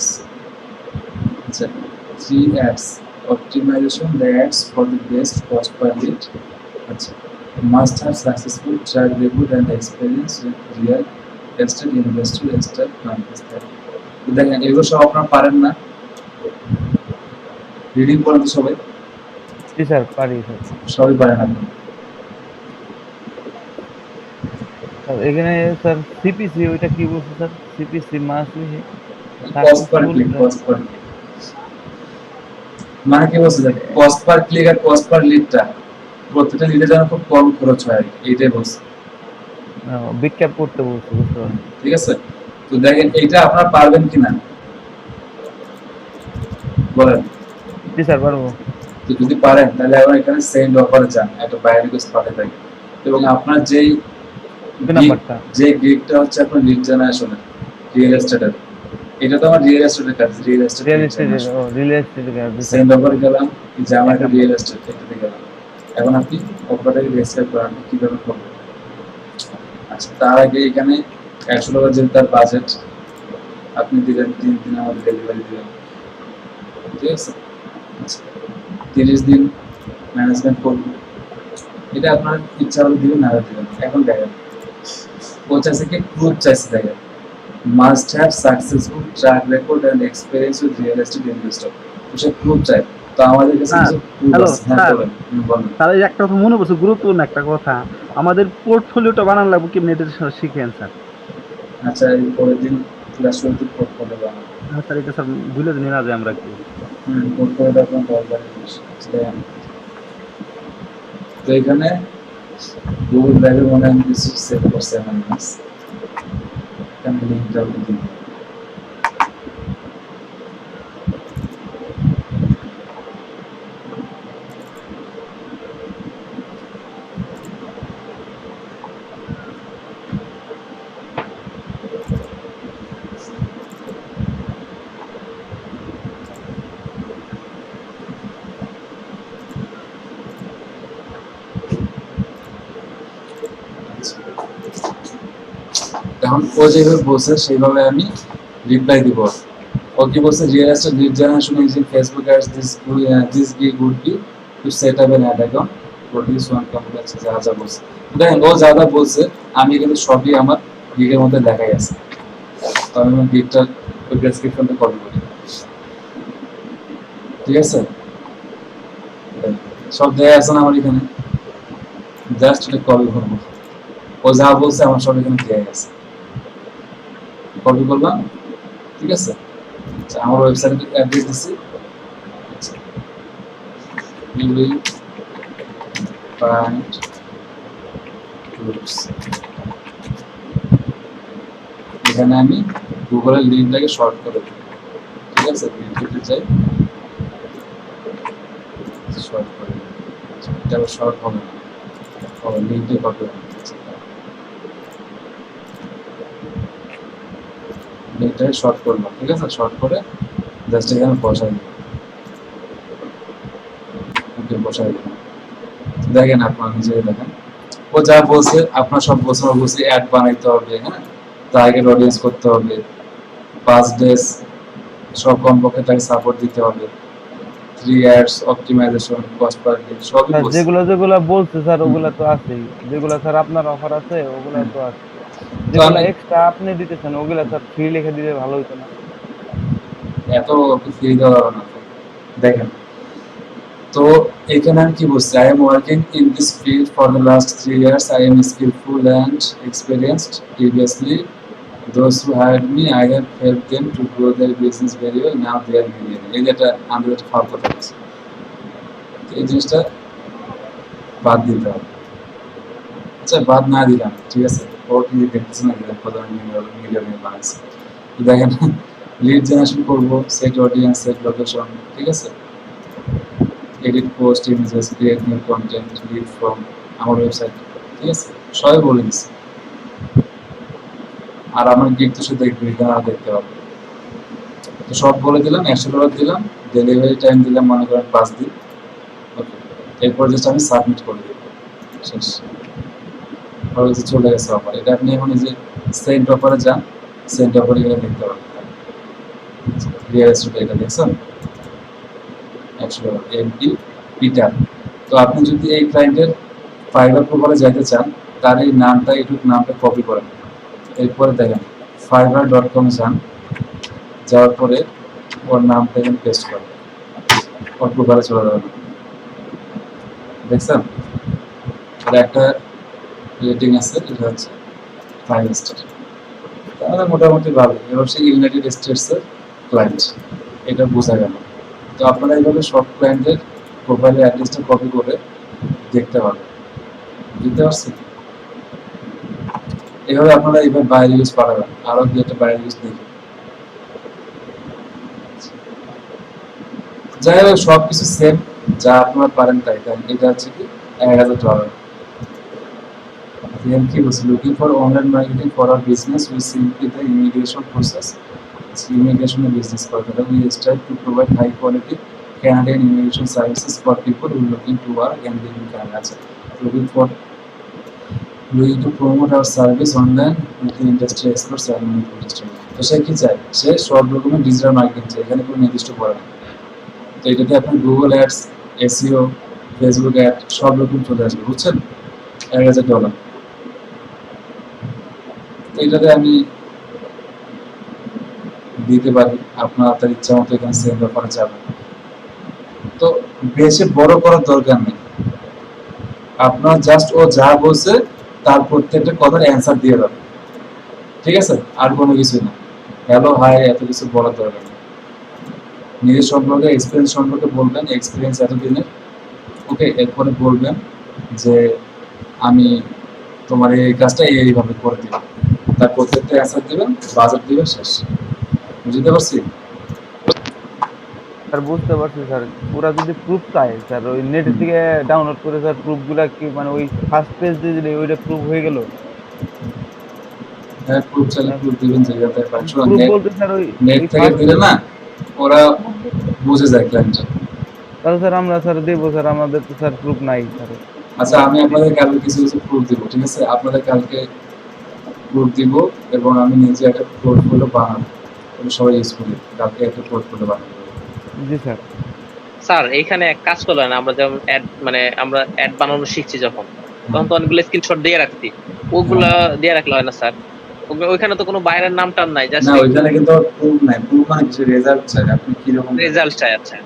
আচ্ছা 3 ads, optimization the ads for the best cost per lead, আচ্ছা must have successful track record and experience with real estate investor estate companies। দেখেন এগুলো সব আপনারা পারেন না, reading করেন তো সবাই? জি স্যার পারি স্যার। সবাই পারেন আপনি? স্যার এখানে স্যার সিপিসি ওইটা কি বলছে স্যার? সিপিসি মাস cost per click, cost per click মানে কি বলছে, দেখ কস্ট পার ক্লিক আর কস্ট পার লিডটা প্রত্যেকটা লিডে যেন খুব কম খরচ হয়, এইটাই বলছে। বিট ক্যাপ করতে বলছে, বুঝতে পারছি। ঠিক আছে, তো দেখেন এইটা আপনারা পারবেন কিনা বলেন। জি স্যার পারবো। তো যদি পারেন তাহলে এখন এখানে সেন্ড অফারে যান, একটা বায়ার রিকোয়েস্ট পাঠিয়ে দেন, এবং আপনার যেই নাম্বারটা যে গিগটা হচ্ছে আপনার লিড জেনারেশনের রিয়েল এস্টেটের, এটা তো আমার রিয়েল এস্টেটের কাজ, রিয়েল এস্টেট রিয়েল এস্টেট, ও রিয়েল এস্টেট সেন্ড অফারে গেলাম, যে আমার একটা রিয়েল এস্টেট এটাতে গেলাম। এখন আপনি অফারটাকে রেজিস্টার করেন, কিভাবে করবেন? আচ্ছা, তার আগে এখানে $100 যেহেতু তার বাজেট, আপনি দিলেন 3 দিন আমাদের ডেলিভারি দিলেন, ঠিক আছে? আচ্ছা, 30 দিন ম্যানেজমেন্ট করবেন, এটা আপনার ইচ্ছা হলে দিবেন, না হলে দিবেন। এখন দেখেন ও চাইছে কি, প্রুফ চাইছে। দেখেন must have successful track record and experience with real estate investor. তো সে প্রুফ চাই, তো আমাদের কাছে কিছু প্রুফ হ্যালো আছে। হ্যাঁ স্যার, বলেন, বলেন। তাহলে এই একটা কথা মনে পড়ছে, গুরুত্বপূর্ণ একটা কথা, আমাদের পোর্টফোলিওটা বানানো লাগবে কেমনি, এটা শিখেন স্যার। আচ্ছা, এই পরের দিন ক্লাস শুরুতে পোর্টফোলিও বানাবো। হ্যাঁ স্যার, এটা স্যার ভুলে দিন না যে আমরা একটু। পোর্টফোলিওটা আপনার দরকারি জিনিস। তো এখানে গুগল ড্রাইভে মনে হয় আমি কিছু সেভ করছি আমার নাস, এখানে লিঙ্কটা আপনি দিন। এখন ও যেভাবে বলছে সেইভাবে আমি রিপ্লাই দিব। ও কি বলছে, realize lead generation using Facebook ads this gig would be to set up an ad account produce one complex, যা যা বলছে। দেখেন ও যা যা বলছে আমি কিন্তু সবই আমার গিগের মধ্যে দেখাই আছে। তো আমি আমার গিগটা ওই ডেসক্রিপশনটা কপি করি, ঠিক আছে? সব দেয়া আছে না আমার এখানে, জাস্ট এটা কপি করবো। ও যা বলছে আমার সব এখানে দেয়া আছে, কপি করলাম, ঠিক আছে? আচ্ছা, আমার ওয়েবসাইটে অ্যাড্রেস দিচ্ছি, you will find groups। এখানে আমি গুগলের লিঙ্কটাকে শর্ট করে দিই, ঠিক আছে? লিঙ্কটা চাই শর্ট করে দিই, এটা শর্ট হবে না, হবে লিঙ্কটা কপি হবে, লিঙ্কটাকে শর্ট করলাম, ঠিক আছে? শর্ট করে জাস্ট এখানে বসাই দিই, ওকে বসাই দিলাম। দেখেন আপনারা নিজেই দেখেন ও যা বলছে, আপনার সব বলছে অ্যাড বানাইতে হবে, হ্যাঁ, টার্গেট অডিয়েন্স করতে হবে, 5 ডেজ সব কমপক্ষে তাকে সাপোর্ট দিতে হবে, 3 ads optimization, cost per click, সবই স্যার বলছে। যেগুলো যেগুলো বলছে স্যার ওগুলা তো আছেই, যেগুলো স্যার আপনার অফার আছে ওগুলা তো আছে, তো যেগুলো আমি এক্সট্রা আপনি দিতেছেন ওগুলা স্যার ফ্রি লিখে দিলে ভালো হতো না? এত ফ্রি দেওয়া হবে না। দেখেন তো এখানে আমি কি বলছি, I am working in this field for the last 3 years, I am skillful and experienced. Previously those who hired me, I have helped them to grow their business very well, now they are millionaire। এই যেটা আমাদের একটা ফাল কথা আছে, এই জিনিসটা বাদ দিতে হবে। আচ্ছা বাদ না দিলাম, ঠিক আছে? ওর কি দেখতেছে না কিনা কত মিলিয়নের বানাইছে। দেখেন লিড জেনারেশন করবো, সেট অডিয়েন্স, সেট লোকেশন, ঠিক আছে? Edit post, images, create new content, lead from আমার ওয়েবসাইট, ঠিক আছে? সবাই বলে দিচ্ছি। আর আমার গিগ তো শুধু দেখবে, এখানে দেখতে পাবে। তো সব বলে দিলাম, $100 দিলাম, ডেলিভারি টাইম দিলাম মনে করেন 5 দিন, ওকে। এরপর জাস্ট আমি সাবমিট করে দেব, শেষ। আর যে চলে গেছে অফার। এটা আপনি এখন এই যে সেন্ট অফারে যান, সেন্ট অফারে গেলে দেখতে পাবেন রিয়েল এস্টেট, এটা দেখছেন $100 এমপি পিটার। তো আপনি যদি এই ক্লায়েন্টের ফাইবার প্রোফাইলে যাইতে চান, তার এই নামটা, এইটুক নামটা কপি করেন, এরপরে দেখেন fiverr.com যান, যাওয়ার পরে ওর নামটা এখানে পেস্ট করেন, ওর প্রোফাইলে চলে যাবেন, দেখছেন? আর একটা রেটিং আছে, এটা হচ্ছে 5 স্টার, তাহলে মোটামুটি ভালো। এবার সে ইউনাইটেড স্টেটসের ক্লায়েন্ট, এটা বোঝা গেল। তো আপনারা এইভাবে সব ক্লায়েন্টের প্রোফাইলের অ্যাড্রেসটা কপি করে দেখতে পারবেন, বুঝতে পারছি? এইভাবে আপনারা এইভাবে বাইরে ইউজ পাঠাবেন, আরো দু একটা বাইরে ইউজ দেখবেন। যাই হোক সবকিছু সেম, যা আপনারা পারেন তাই। এটা হচ্ছে কি $1000। Then কি বলছে, looking for online marketing for our business we simply the immigration process, ইমিগ্রেশনের বিজনেস করতে হবে। We strive to provide high quality Canadian immigration services for people who are looking to work and live in Canada. Looking to promote our service online with the industry experts and industry. তো সে কি চায়, সে সব রকমের digital marketing চায়, এখানে কোনো নির্দিষ্ট করে না। তো এটাতে আপনার Google ads, SEO, Facebook ad সব রকম চলে আসবে, বুঝছেন? $1000। এটাতে আমি দিতে পারি, আপনার আপনার ইচ্ছা মতো এখানে সেন্ড অফারে যাবেন। তো বেশি বড় করার দরকার নেই, আপনার জাস্ট ও যা বলছে তার প্রত্যেকটা কথার অ্যান্সার দিয়ে দেবেন, ঠিক আছে? আর কোনো কিছু না, হ্যালো হাই এত কিছু বলার দরকার নেই। নিজের সম্পর্কে, এক্সপিরিয়েন্স সম্পর্কে বলবেন, এক্সপিরিয়েন্স এতদিনের, ওকে। এরপরে বলবেন যে আমি তোমার এই কাজটা এইভাবে করে দিব, তার প্রত্যেকটা অ্যান্সার দিবেন, বাজেট দিবেন, শেষ। বুঝতে পারছি? স্যার বুঝতে পারছি স্যার। ওরা যদি প্রুফ চায় স্যার, ওই নেট থেকে ডাউনলোড করে স্যার প্রুফগুলা কি মানে ওই ফার্স্ট পেজ দিয়ে দিলে ওইটা প্রুফ হয়ে গেল? হ্যাঁ, প্রুফ চাইলে প্রুফ দিবেন, জায়গাতে পাঁচশো প্রুফ বলতে স্যার ওই নেট ওই থেকে ফার্স্ট দিলে না, ওরা বুঝে যায় ক্লায়েন্টটা। তাহলে স্যার আমরা স্যার দেবো স্যার, আমাদের তো স্যার প্রুফ নাই স্যার। আচ্ছা আমি আপনাদের কালকে কিছু কিছু প্রুফ দিব, ঠিক আছে? আপনাদের কালকে প্রুফ দিব এবং আমি নিজে একটা পোর্টফোলিও বানাবো, আমি সবাই ইউজ করি, কালকে একটা পোর্টফোলিও বানাবো। জি স্যার। স্যার এইখানে এক কাজ করলেন, আমরা যেমন অ্যাড মানে আমরা অ্যাড বানানো শিখছি যখন, তখন তো অনেকগুলো স্ক্রিনশট দিয়ে রাখছি, ওগুলা দিয়ে রাখলে হয় না স্যার? ওইখানে তো কোনো বাইরের নাম টাম নাই, জাস্ট না ওইখানে কিন্তু প্রুফ নাই, প্রুফ মানে কিছু রেজাল্ট চাই, আপনি কিরকম রেজাল্ট চাই। আচ্ছা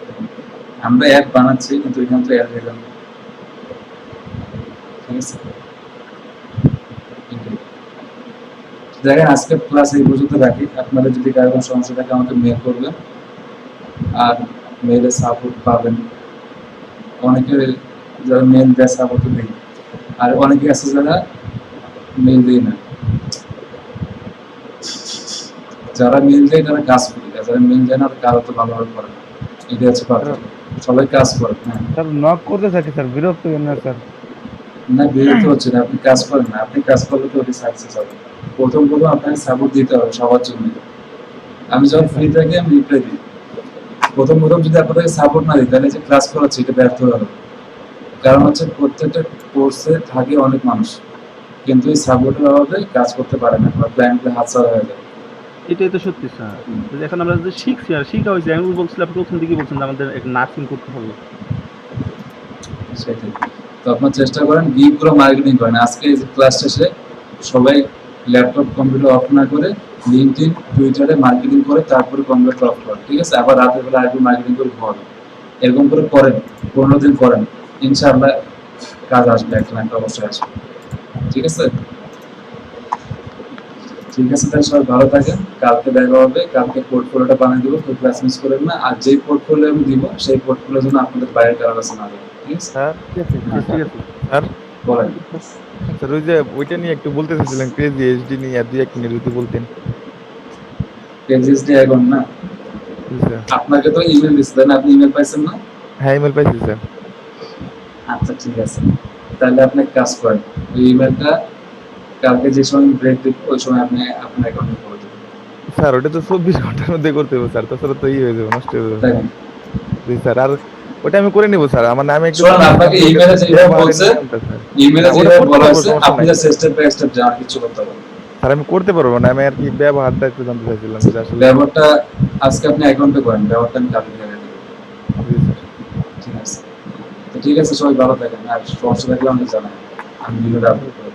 আমরা অ্যাপ বানাচ্ছি কিন্তু ওইখানে তো অ্যাড রেজাল্ট, ঠিক আছে? দেখেন আজকে ক্লাস এই পর্যন্ত রাখি, আপনাদের যদি কারো কোনো সমস্যা থাকে আমাকে মেল করবেন, আর মেলে সাপোর্ট পাবেন, অনেকে যারা মেল দেয় সাপোর্ট দেয়, আর অনেকে আছে যারা মেল দেয় না, যারা মেল দেয় তারা কাজ করে, যারা মেল দেয় না কারো তো ভালোভাবে করে না, এটা হচ্ছে কথা। সবাই কাজ করে, হ্যাঁ স্যার নক করতে থাকি স্যার, বিরক্ত হবেন না স্যার। না বিরক্ত হচ্ছে না, আপনি কাজ করেন না, আপনি কাজ করলে তো ওটি সাকসেস হবে। প্রথম আপনাকে সাপোর্ট দিতে হবে সবার জন্য। আমি যখন ফ্রি থাকি আমি রিপ্লাই দিই, প্রথম যদি আপনাদেরকে সাপোর্ট না দিই তাহলে যে ক্লাস করাচ্ছি এটা ব্যর্থ হবে। কারণ হচ্ছে প্রত্যেকটা কোর্সে থাকে অনেক মানুষ, কিন্তু এই সাপোর্টের অভাবে কাজ করতে পারে না, বা ক্লায়েন্টের হাতছাড়া হয়ে যায়। এটাই তো সত্যি স্যার। এখন আমরা যে শিখছি আর শিখা হয়েছে, আমি বলছিলাম প্রথম দিকে বলছেন যে আমাদের এক নার্সিং করতে হবে। সেটাই, তো আপনার চেষ্টা করেন গিগগুলো মার্কেটিং করেন। আজকে এই ক্লাস শেষে সবাই ল্যাপটপ কম্পিউটার অফ না করে লিঙ্কডইন টুইটারে মার্কেটিং করে তারপরে কম্পিউটার অফ করেন, ঠিক আছে? আবার রাতের বেলা আরেকটু মার্কেটিং করে ঘুমাবেন, এরকম করে করেন, 15 দিন করেন, ইনশাআল্লাহ কাজ আসবে, একটা না একটা অবশ্যই আসবে, ঠিক আছে? ঠিক আছে, তাহলে সবাই ভালো থাকেন, কালকে দেখা হবে, কালকে পোর্টফোলিওটা বানিয়ে দেবো, তো ক্লাস মিস করেন না। আর যেই পোর্টফোলিও আমি দিব সেই পোর্টফোলিওর জন্য আপনাদের বাইরে কারো কাছে না দেবো, ঠিক আছে? স্যার ঠিক আছে ঠিক আছে। স্যার বলেন। স্যার ওই যে ওইটা নিয়ে একটু বলতে চাইছিলেন, ক্রেজি এইচডি নিয়ে আর 2-1 মিনিট যদি বলতেন। পেজেসডি এখন না, জি স্যার। আপনাকে তো ইমেল দিচ্ছিলেন, আপনি ইমেল পাইছেন না? হ্যাঁ ইমেল পাইছি স্যার। আচ্ছা ঠিক আছে, তাহলে আপনি এক কাজ করেন, ওই ইমেলটা কালকে যে সময় ব্রেক দিব ওই সময় আপনি আপনার অ্যাকাউন্টে করে দেবেন, স্যার ওটা তো 24 ঘন্টার মধ্যে করতে হবে স্যার, তাছাড়া তো হয়ে যাবে, নষ্ট হয়ে যাবে তাই স্যার। না? জি স্যার, আর ওটা আমি করে নিব স্যার, আমার নামে একটু শোনেন, আপনাকে ইমেলে যেভাবে বলছে, ইমেলে ওটা যেভাবে করতে বলা পারবো, হয়েছে সমস্যা আপনি নাই। জাস্ট স্টেপ বাই স্টেপ যান, কিছু করতে হবে না। স্যার আমি করতে পারবো না, আমি আর কি ব্যবহারটা একটু জানতে চাইছিলাম যে আসলে। ব্যবহারটা আজকে আপনি অ্যাকাউন্টে করেন, ব্যবহারটা আমি কালকে করে দেবো, জি স্যার। ঠিক আছে? তো ঠিক আছে, সবাই ভালো থাকেন, আর সমস্যা থাকলে আমাকে জানান, আমি ভিডিওটা আপলোড করে